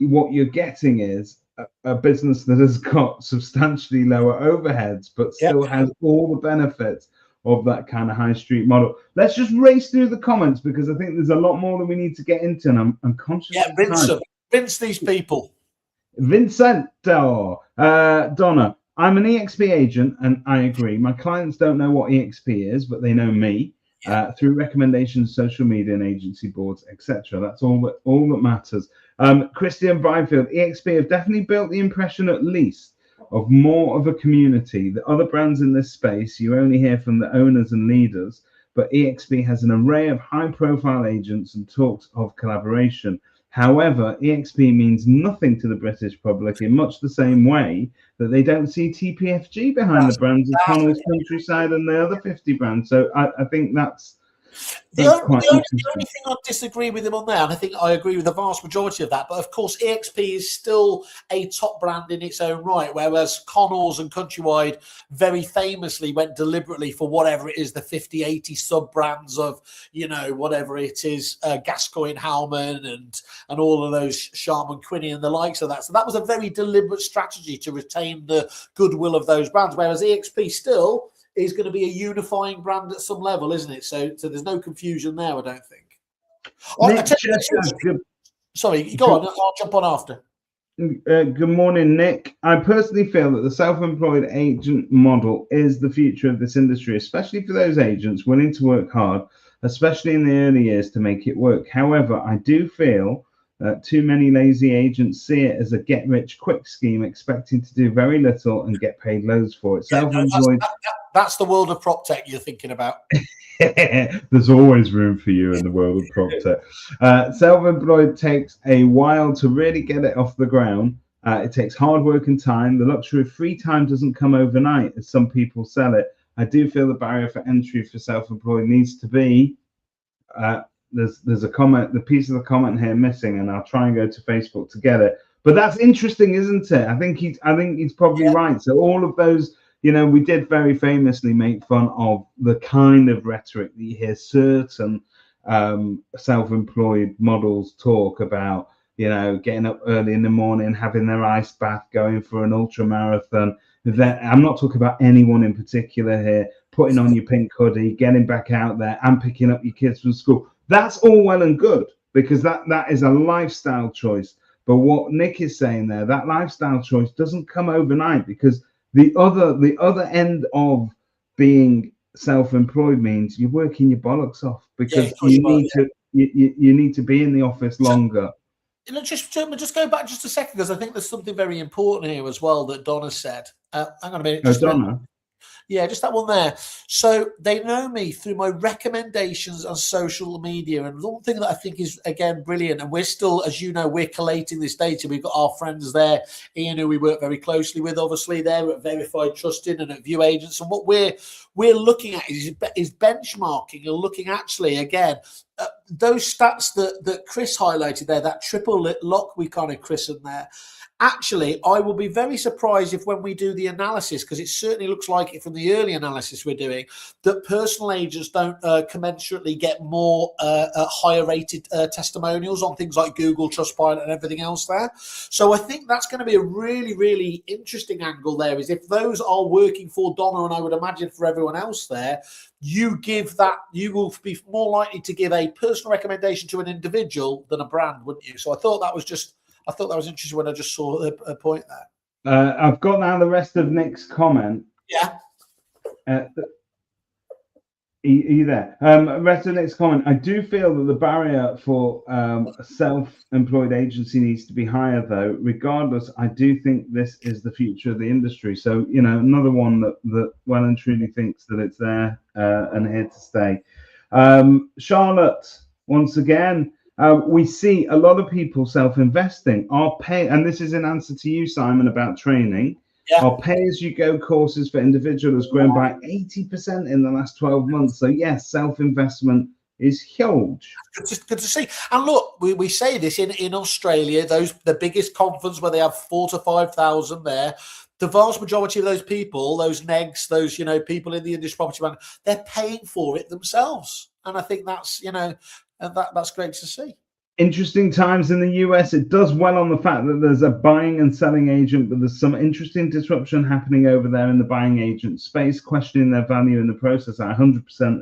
what you're getting is a business that has got substantially lower overheads, but still has all the benefits of that kind of high street model. Let's just race through the comments, because I think there's a lot more that we need to get into, and I'm conscious of time. Rinse these people. Vincento, Donna, I'm an EXP agent, and I agree. My clients don't know what EXP is, but they know me through recommendations, social media, and agency boards, etc. That's all that matters. Christian Byfield, EXP have definitely built the impression, at least, of more of a community. The other brands in this space, you only hear from the owners and leaders, but EXP has an array of high-profile agents and talks of collaboration. However, EXP means nothing to the British public in much the same way that they don't see TPFG behind the brands of Connell's Countryside and the other 50 brands. So I think that's the only thing I disagree with him on there, and I think I agree with the vast majority of that, but of course EXP is still a top brand in its own right, whereas Connell's and Countrywide very famously went deliberately for whatever it is, the 50, 80 sub-brands of, you know, whatever it is, Gascoigne Howman and all of those Sharman Quinney and the likes of that. So that was a very deliberate strategy to retain the goodwill of those brands, whereas EXP still is going to be a unifying brand at some level, isn't it? So there's no confusion there, I don't think. Sorry, go on. I'll jump on after. Good morning, Nick. I personally feel that the self-employed agent model is the future of this industry, especially for those agents willing to work hard, especially in the early years, to make it work. However, I do feel that too many lazy agents see it as a get-rich-quick scheme, expecting to do very little and get paid loads for it. Self-employed. That's the world of prop tech you're thinking about. There's always room for you in the world of prop tech. Self-employed takes a while to really get it off the ground. It takes hard work and time. The luxury of free time doesn't come overnight, as some people sell it. I do feel the barrier for entry for self-employed needs to be. There's a comment, the piece of the comment here missing, and I'll try and go to Facebook to get it. But that's interesting, isn't it? I think he's probably right. So all of those. You know, we did very famously make fun of the kind of rhetoric that you hear certain self-employed models talk about, you know, getting up early in the morning, having their ice bath, going for an ultra marathon. I'm not talking about anyone in particular here, putting on your pink hoodie, getting back out there and picking up your kids from school. That's all well and good, because that is a lifestyle choice. But what Nick is saying there, that lifestyle choice doesn't come overnight, because the other end of being self-employed means you're working your bollocks off, because you need to be in the office longer. Just go back just a second, because I think there's something very important here as well that Donna said. Hang on a minute. Donna. Yeah, just that one there. So they know me through my recommendations on social media. And one thing that I think is, again, brilliant, and we're still, as you know, we're collating this data. We've got our friends there, Ian, who we work very closely with, obviously, there at Verified Trusted and at View Agents. And what we're looking at is benchmarking and looking actually, again, those stats that Chris highlighted there, that triple lock we kind of christened there, actually, I will be very surprised if when we do the analysis, because it certainly looks like it from the early analysis we're doing, that personal agents don't commensurately get more higher rated testimonials on things like Google, Trustpilot and everything else there. So I think that's going to be a really, really interesting angle there, is if those are working for Donna, and I would imagine for everyone else there, you will be more likely to give a personal recommendation to an individual than a brand, wouldn't you? So I thought that was interesting when I just saw a point there. I've got now the rest of Nick's comment. Yeah. Are you there? Rest of Nick's comment. I do feel that the barrier for a self-employed agency needs to be higher, though. Regardless, I do think this is the future of the industry. So, another one that well and truly thinks that it's there and here to stay. Charlotte, once again. We see a lot of people self-investing. And this is in answer to you, Simon, about training. Yeah. Our pay-as-you-go courses for individuals has grown by 80% in the last 12 months. So yes, self-investment is huge. Good to see. And look, we say this in Australia, the biggest conference where they have 4,000 to 5,000 there. The vast majority of those people, those negs, those people in the industry property man, they're paying for it themselves. And I think that's and that's great to see. Interesting times in the US. It does well on the fact that there's a buying and selling agent, but there's some interesting disruption happening over there in the buying agent space, questioning their value in the process. 100%.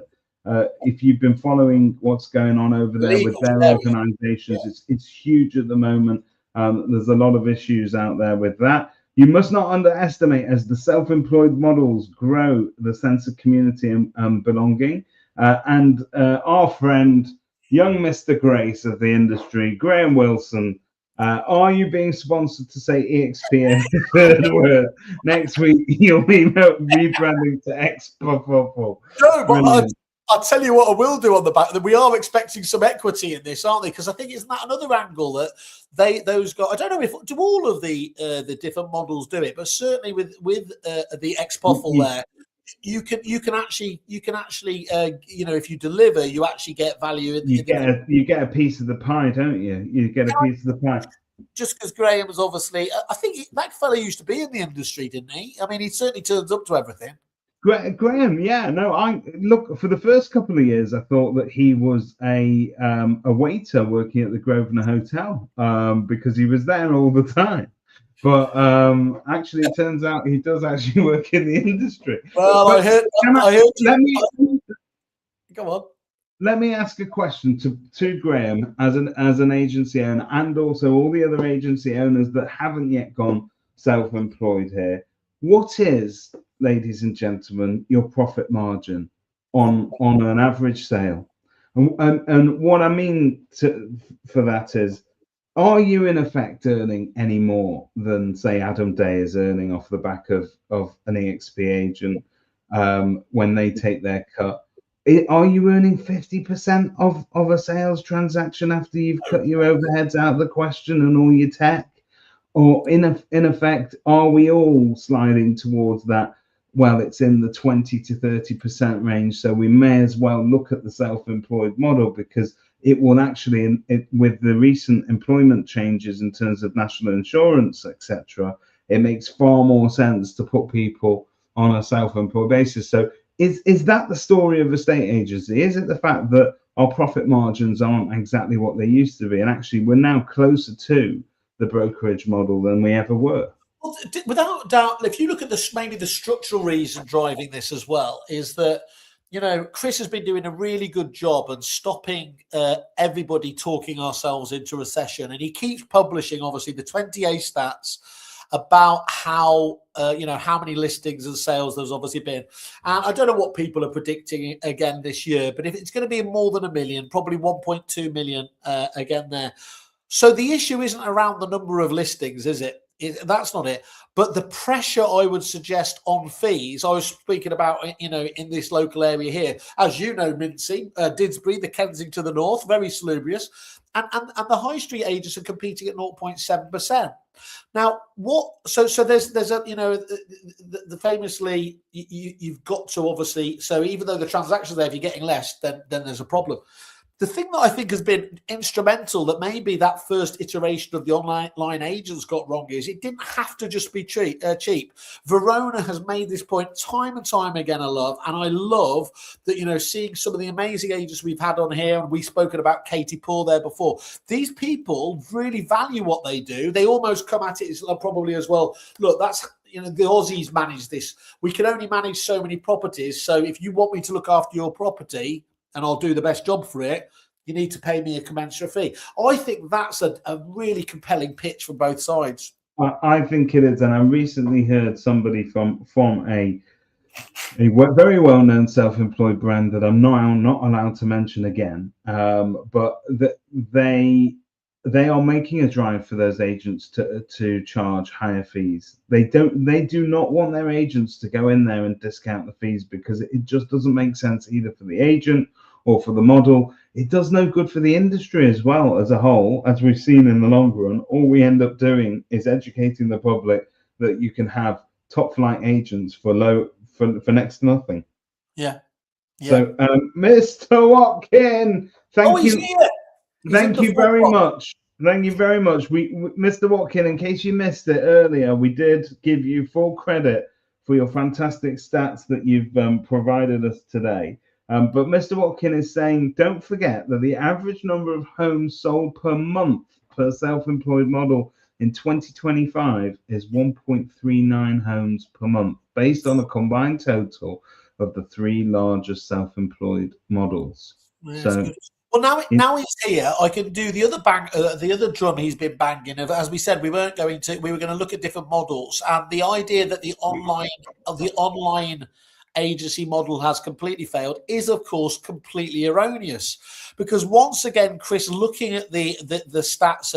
If you've been following what's going on over there with their organizations, it's huge at the moment. There's a lot of issues out there with that. You must not underestimate, as the self-employed models grow, the sense of community and belonging. And our friend, young Mr. Grace of the industry, Graham Wilson, are you being sponsored to say EXP every third word? Next week, you'll be rebranding to Kerfuffle. No, but I'll tell you what I will do on the back. That we are expecting some equity in this, aren't they? Because I think isn't that another angle that those guys. I don't know if do all of the different models do it, but certainly with the Kerfuffle there. You can actually if you deliver, you actually get value. You get a piece of the pie, don't you? You get a piece of the pie. Just because Graham was obviously, I think that fella used to be in the industry, didn't he? I mean, he certainly turns up to everything. Graham, yeah, no. I look, for the first couple of years, I thought that he was a waiter working at the Grosvenor Hotel because he was there all the time. But actually, it turns out he does actually work in the industry. Well, but I heard. Go on. Let me ask a question to Graham as an agency owner, and also all the other agency owners that haven't yet gone self-employed here. What is, ladies and gentlemen, your profit margin on an average sale? And what I mean for that is, are you in effect earning any more than, say, Adam Day is earning off the back of an EXP agent when they take their cut? Are you earning 50% of a sales transaction after you've cut your overheads out of the question and all your tech? Or in effect, are we all sliding towards that? Well, it's in the 20 to 30% range, so we may as well look at the self-employed model, because it will actually, with the recent employment changes in terms of national insurance, etc., it makes far more sense to put people on a self-employed basis. So is that the story of estate agency? Is it the fact that our profit margins aren't exactly what they used to be, and actually we're now closer to the brokerage model than we ever were? Well, without doubt, if you look at maybe the structural reason driving this as well, is that Chris has been doing a really good job and stopping everybody talking ourselves into recession. And he keeps publishing, obviously, the 20A stats about how many listings and sales there's obviously been. And I don't know what people are predicting again this year, but if it's going to be more than 1 million, probably 1.2 million again there. So the issue isn't around the number of listings, is it? That's not it. But the pressure, I would suggest, on fees. I was speaking about, in this local area here, as you know, Mintzy, Didsbury, the Kensington to the north, very salubrious, and the high street agents are competing at 0.7%. Now, so there's a the famously you've got to obviously, so even though the transactions there, if you're getting less, then there's a problem. The thing that I think has been instrumental that maybe that first iteration of the online agents got wrong is it didn't have to just be cheap. Verona has made this point time and time again, I love that, seeing some of the amazing agents we've had on here, and we've spoken about Katie Poole there before. These people really value what they do. They almost come at it as probably as well. Look, that's the Aussies manage this. We can only manage so many properties. So if you want me to look after your property, and I'll do the best job for it, you need to pay me a commensurate fee. I think that's a really compelling pitch from both sides. I think it is. And I recently heard somebody from a very well-known self-employed brand that I'm not allowed to mention again, but they are making a drive for those agents to charge higher fees. They do not want their agents to go in there and discount the fees, because it just doesn't make sense either for the agent or for the model. It does no good for the industry as well as a whole, as we've seen in the long run. All we end up doing is educating the public that you can have top flight agents for next to nothing. Yeah. So, Mr. Watkin, thank you very much. Thank you very much. Mr. Watkin, in case you missed it earlier, we did give you full credit for your fantastic stats that you've provided us today. But Mr. Watkin is saying, don't forget that the average number of homes sold per month per self-employed model in 2025 is 1.39 homes per month, based on a combined total of the three largest self-employed models. Yeah, so, well, now he's here, I can do the other drum he's been banging. As we said, we were going to look at different models, and the idea that the online agency model has completely failed is, of course, completely erroneous. Because once again, Chris, looking at the stats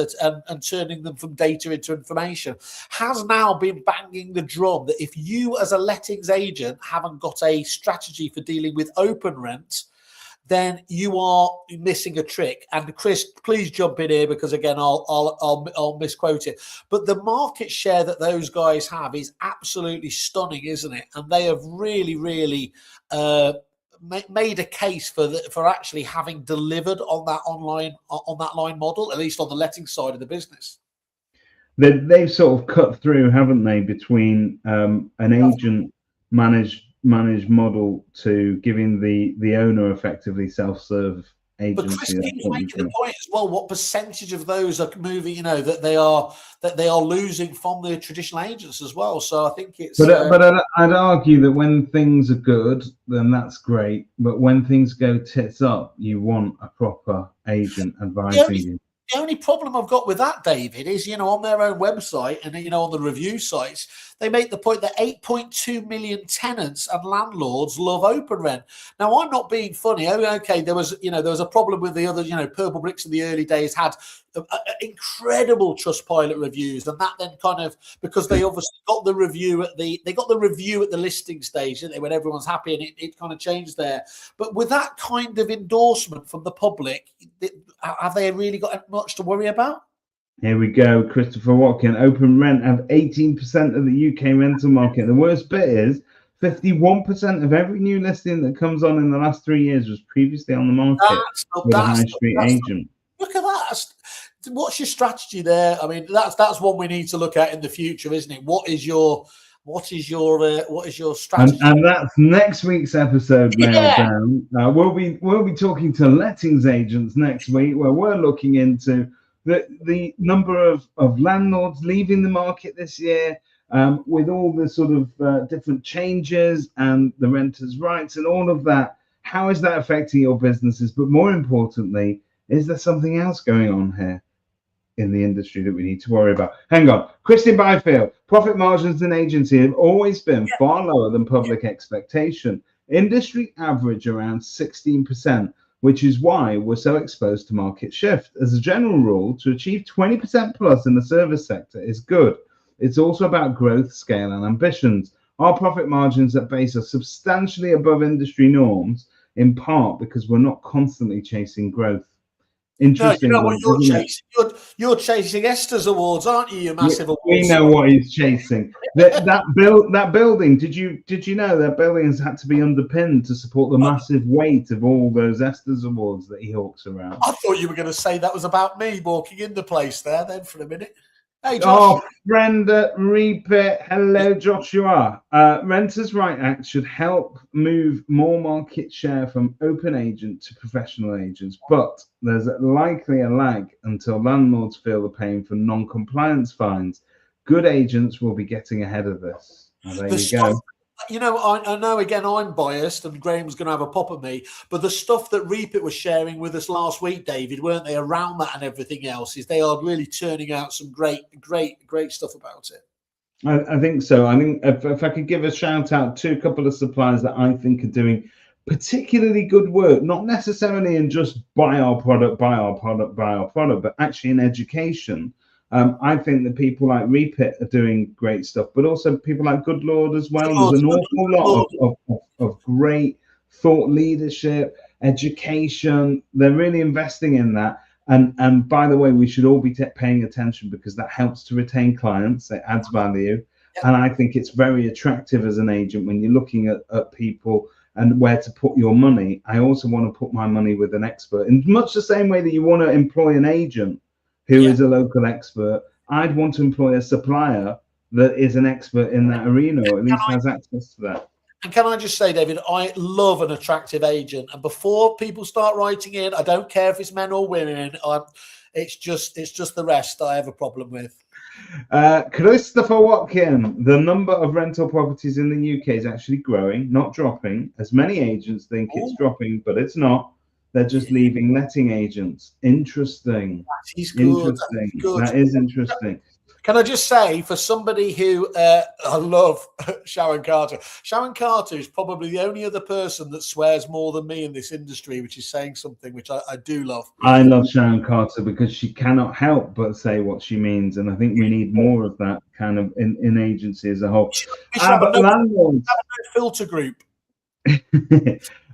and turning them from data into information, has now been banging the drum that if you as a lettings agent haven't got a strategy for dealing with open rent, then you are missing a trick. And Chris, please jump in here, because again, I'll misquote it. But the market share that those guys have is absolutely stunning, isn't it? And they have really, really made a case for actually having delivered on that line model, at least on the letting side of the business. They've sort of cut through, haven't they, between an agent managed model to giving the owner effectively self-serve agency. But Chris keeps making the point as well, what percentage of those are moving, that they are losing from the traditional agents as well. So I think it's but I'd argue that when things are good, then that's great, but when things go tits up, you want a proper agent advising you. The only problem I've got with that, David, is, on their own website and, on the review sites, they make the point that 8.2 million tenants and landlords love open rent. Now, I'm not being funny. Okay, there was a problem with the other, Purple Bricks in the early days had incredible Trustpilot reviews, and that then kind of, because they obviously got the review at the listing stage, didn't they, when everyone's happy, and it kind of changed there. But with that kind of endorsement from the public, have they really got much to worry about? Here we go, Christopher Watkin. Open rent have 18% of the UK rental market. The worst bit is 51% of every new listing that comes on in the last 3 years was previously on the market with a high street agent. Look at that. What's your strategy there? I mean, that's one we need to look at in the future, isn't it? What is your strategy? And that's next week's episode. Nailed down. We'll be talking to lettings agents next week, where we're looking into the number of landlords leaving the market this year, with all the sort of different changes and the renters' rights and all of that. How is that affecting your businesses? But more importantly, is there something else going on here in the industry that we need to worry about? Hang on. Christian Byfield, profit margins in agency have always been far lower than public expectation. Industry average around 16%, which is why we're so exposed to market shift. As a general rule, to achieve 20% plus in the service sector is good. It's also about growth, scale, and ambitions. Our profit margins at base are substantially above industry norms, in part because we're not constantly chasing growth. Interesting. No, you know what you're isn't it? chasing? You're chasing Esther's awards, aren't you? You massive awards. We know what he's chasing. That building. Did you know that building has had to be underpinned to support the massive weight of all those Esther's awards that he hawks around? I thought you were going to say that was about me walking in the place there. Then for a minute. Hey, Josh. Oh, Brenda Repeat. Hello, Joshua. Renters' Right Act should help move more market share from open agent to professional agents, but there's likely a lag until landlords feel the pain from non-compliance fines. Good agents will be getting ahead of this. Well, there you go. You know, I know, again, I'm biased and Graham's going to have a pop at me, but the stuff that Repeat was sharing with us last week, David, weren't they, around that and everything else, is they are really turning out some great stuff about it. I think so. I think if I could give a shout out to a couple of suppliers that I think are doing particularly good work, not necessarily in just buy our product, but actually in education. I think that people like Repeat are doing great stuff, but also people like Good Lord as well. There's an awful lot of great thought leadership, education. They're really investing in that. And by the way, we should all be paying attention because that helps to retain clients. It adds value. Yep. And I think it's very attractive as an agent when you're looking at people and where to put your money. I also want to put my money with an expert in much the same way that you want to employ an agent who is a local expert. I'd want to employ a supplier that is an expert in that arena, or at least has access to that. And can I just say, David, I love an attractive agent. And before people start writing in, I don't care if it's men or women. It's just the rest I have a problem with. Christopher Watkin, the number of rental properties in the UK is actually growing, not dropping. As many agents think it's dropping, but it's not. They're just leaving letting agents. Interesting. Interesting. That is interesting. Can I just say, for somebody who I love Sharon Carter is probably the only other person that swears more than me in this industry, which is saying something which I do love. I love Sharon Carter because she cannot help but say what she means. And I think we need more of that kind of in agency as a whole. But landlords have a filter group.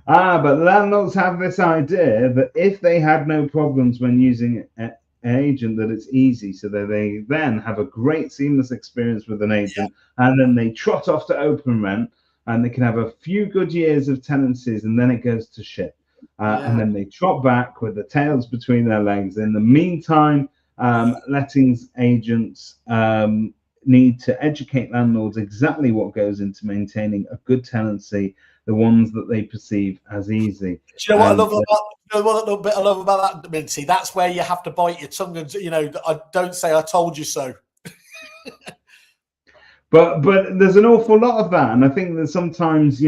But landlords have this idea that if they had no problems when using an agent, that it's easy, so that they then have a great seamless experience with an agent, and then they trot off to open rent, and they can have a few good years of tenancies, and then it goes to shit. And then they trot back with the tails between their legs. In the meantime, lettings agents need to educate landlords exactly what goes into maintaining a good tenancy, the ones that they perceive as easy. Do you know what I love about? You know what little bit I love about that, Mintzy? That's where you have to bite your tongue and I don't say I told you so. But there's an awful lot of that, and I think that sometimes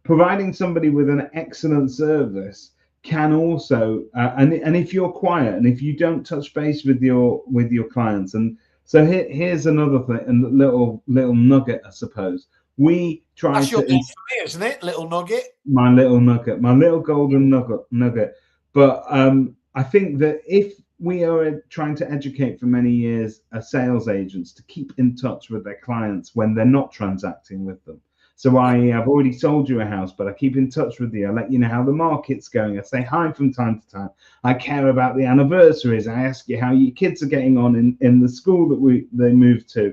providing somebody with an excellent service can also and if you're quiet and if you don't touch base with your clients, and so here's another thing, and little nugget, I suppose. We try That's to. your name for me, isn't it? Little nugget. My little nugget, my little golden nugget. But I think that if we are trying to educate for many years sales agents to keep in touch with their clients when they're not transacting with them. So I've already sold you a house, but I keep in touch with you. I let you know how the market's going. I say hi from time to time. I care about the anniversaries. I ask you how your kids are getting on in the school that they moved to.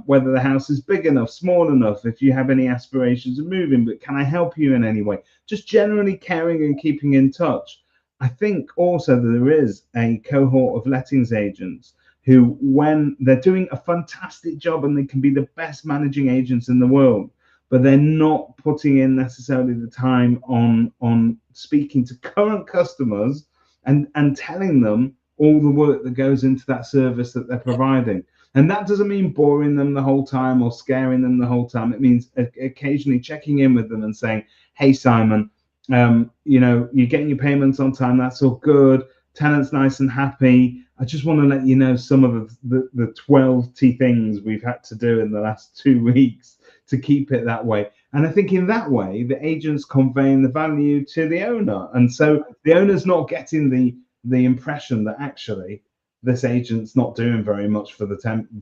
Whether the house is big enough, small enough, if you have any aspirations of moving, but can I help you in any way? Just generally caring and keeping in touch. I think also that there is a cohort of lettings agents who, when they're doing a fantastic job and they can be the best managing agents in the world, but they're not putting in necessarily the time on speaking to current customers and telling them all the work that goes into that service that they're providing. And that doesn't mean boring them the whole time or scaring them the whole time. It means occasionally checking in with them and saying, hey, Simon, you're getting your payments on time. That's all good. Tenant's nice and happy. I just want to let you know some of the 12 things we've had to do in the last 2 weeks to keep it that way. And I think in that way, the agent's conveying the value to the owner. And so the owner's not getting the impression that actually this agent's not doing very much for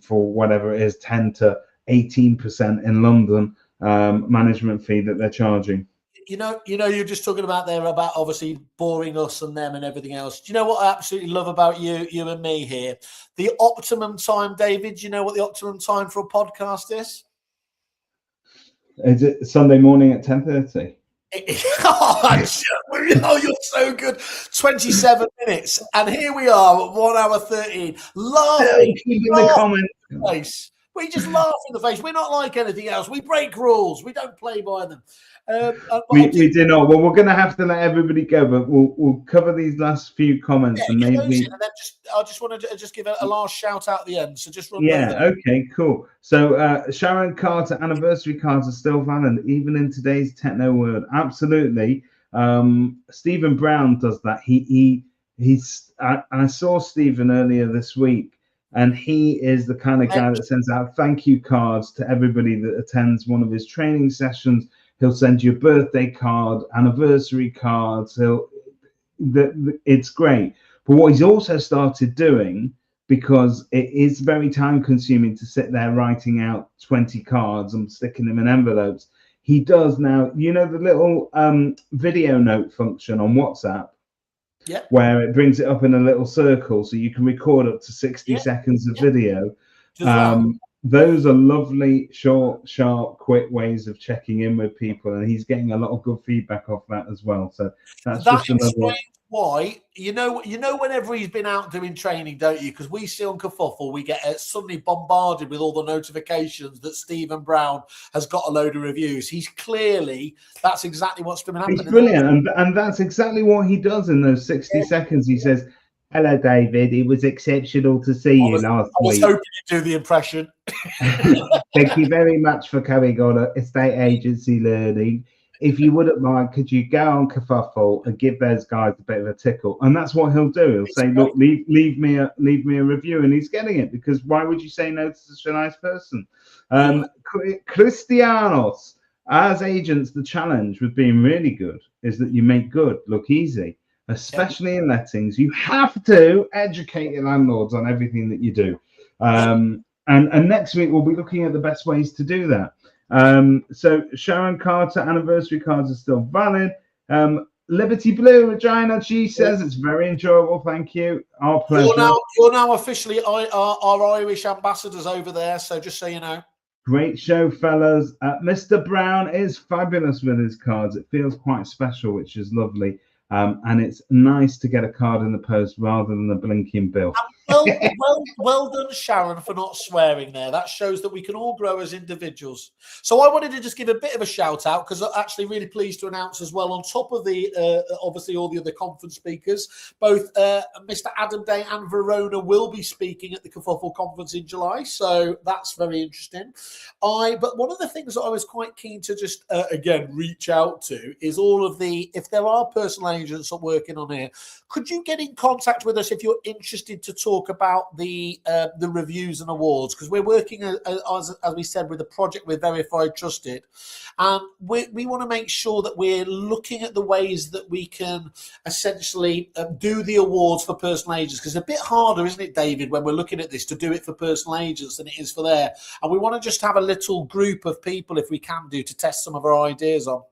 for whatever it is, 10 to 18% in London management fee that they're charging. you're just talking about there about obviously boring us and them and everything else. Do you know what I absolutely love about you and me here? The optimum time, David. Do you know what the optimum time for a podcast is? Is it Sunday morning at 10:30? Oh, you're so good. 27 minutes. And here we are at 1 hour 13. Laughing in the comments. Face. We just laugh in the face. We're not like anything else. We break rules. We don't play by them. We do not. Well, we're going to have to let everybody go, but we'll cover these last few comments and maybe. And then I just want to just give a last shout out at the end. So just run. Okay, cool. So Sharon Carter anniversary cards are still valid even in today's techno world. Absolutely. Stephen Brown does that. I saw Stephen earlier this week, and he is the kind of guy that sends out thank you cards to everybody that attends one of his training sessions. He'll send you a birthday card, anniversary cards. It's great. But what he's also started doing, because it is very time consuming to sit there writing out 20 cards and sticking them in envelopes, he does now, the little video note function on WhatsApp, where it brings it up in a little circle so you can record up to 60 seconds of video. Those are lovely, short, sharp, quick ways of checking in with people, and he's getting a lot of good feedback off that as well. So that's just another. Why, whenever he's been out doing training, don't you? Because we see on Kerfuffle, we get suddenly bombarded with all the notifications that Stephen Brown has got a load of reviews. That's exactly what's been happening. It's brilliant, and that's exactly what he does in those 60 seconds. He says, "Hello, David. It was exceptional to see you last week. I was hoping you'd do the impression. Thank you very much for coming on Estate Agency Learning. If you wouldn't mind, could you go on Kerfuffle and give those guys a bit of a tickle?" And that's what he'll do. He'll say, "Look, leave me a review," and he's getting it, because why would you say no to such a nice person? Christianos, as agents, the challenge with being really good is that you make good look easy. Especially in lettings, you have to educate your landlords on everything that you do. And next week we'll be looking at the best ways to do that. So Sharon Carter anniversary cards are still valid. Liberty Blue Regina, she says it's very enjoyable. Thank you. Our pleasure. You're now officially our Irish ambassadors over there. So just so you know. Great show, fellas. Mr. Brown is fabulous with his cards. It feels quite special, which is lovely. And it's nice to get a card in the post rather than a blinking bill. Well done, Sharon, for not swearing there. That shows that we can all grow as individuals. So I wanted to just give a bit of a shout out, because I'm actually really pleased to announce as well, on top of the obviously all the other conference speakers, both Mr. Adam Day and Verona will be speaking at the Kerfuffle conference in July. So that's very interesting. But one of the things that I was quite keen to just again reach out to is all of if there are personal agents working on here, could you get in contact with us if you're interested to talk about the reviews and awards? Because we're working, as we said, with a project with Verified Trusted, and we want to make sure that we're looking at the ways that we can essentially do the awards for personal agents, because it's a bit harder, isn't it, David, when we're looking at this, to do it for personal agents than it is for there. And we want to just have a little group of people, if we can do, to test some of our ideas on.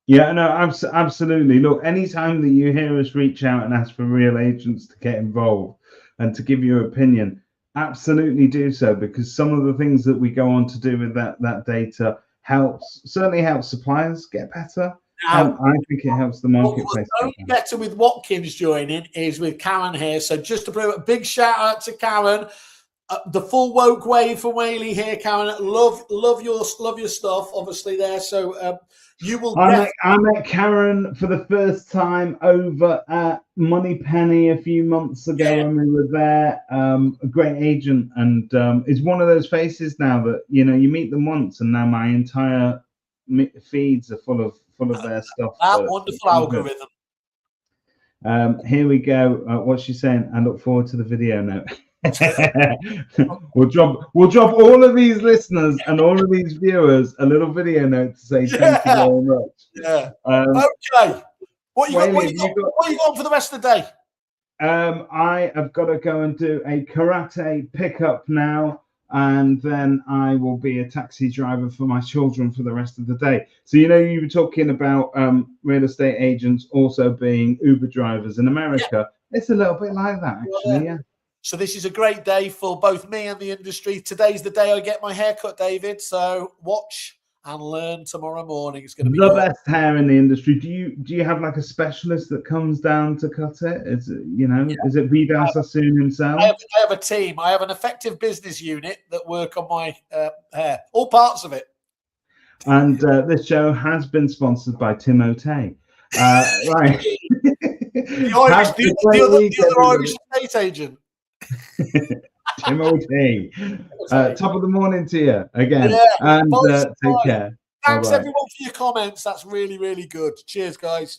Yeah, no, absolutely. Look, anytime that you hear us reach out and ask for real agents to get involved and to give your opinion, absolutely do so, because some of the things that we go on to do with that data certainly helps suppliers get better. I think it helps the marketplace. What's only better with Watkins joining is with Karen here. So just to prove it, a big shout out to Karen. The full woke wave for Whaley here, Karen. Love your stuff, obviously there. So you will. I met Karen for the first time over at Moneypenny a few months ago when we were there. A great agent, and is one of those faces now that you meet them once, and now my entire feeds are full of their stuff. That wonderful algorithm. Here we go. What's she saying? I look forward to the video now. We'll drop all of these listeners and all of these viewers a little video note to say thank you very much. Yeah. Okay. What you got for the rest of the day? I have got to go and do a karate pickup now. and then I will be a taxi driver for my children for the rest of the day. So, you know, you were talking about real estate agents also being Uber drivers in America. Yeah. It's a little bit like that, actually, yeah. So this is a great day for both me and the industry. Today's the day I get my hair cut, David. So watch and learn tomorrow morning. It's going to be the best hair in the industry. Do you have like a specialist that comes down to cut it? Is it, you know, is it Vidal Sassoon himself? I have a team. I have an effective business unit that work on my hair, all parts of it. And this show has been sponsored by Tim O'Tay. Right. the other Irish estate agent. Tim O'Tay. Top of the morning to you again. Yeah, and take care. Thanks Bye-bye. everyone for your comments. That's really, really good. Cheers, guys.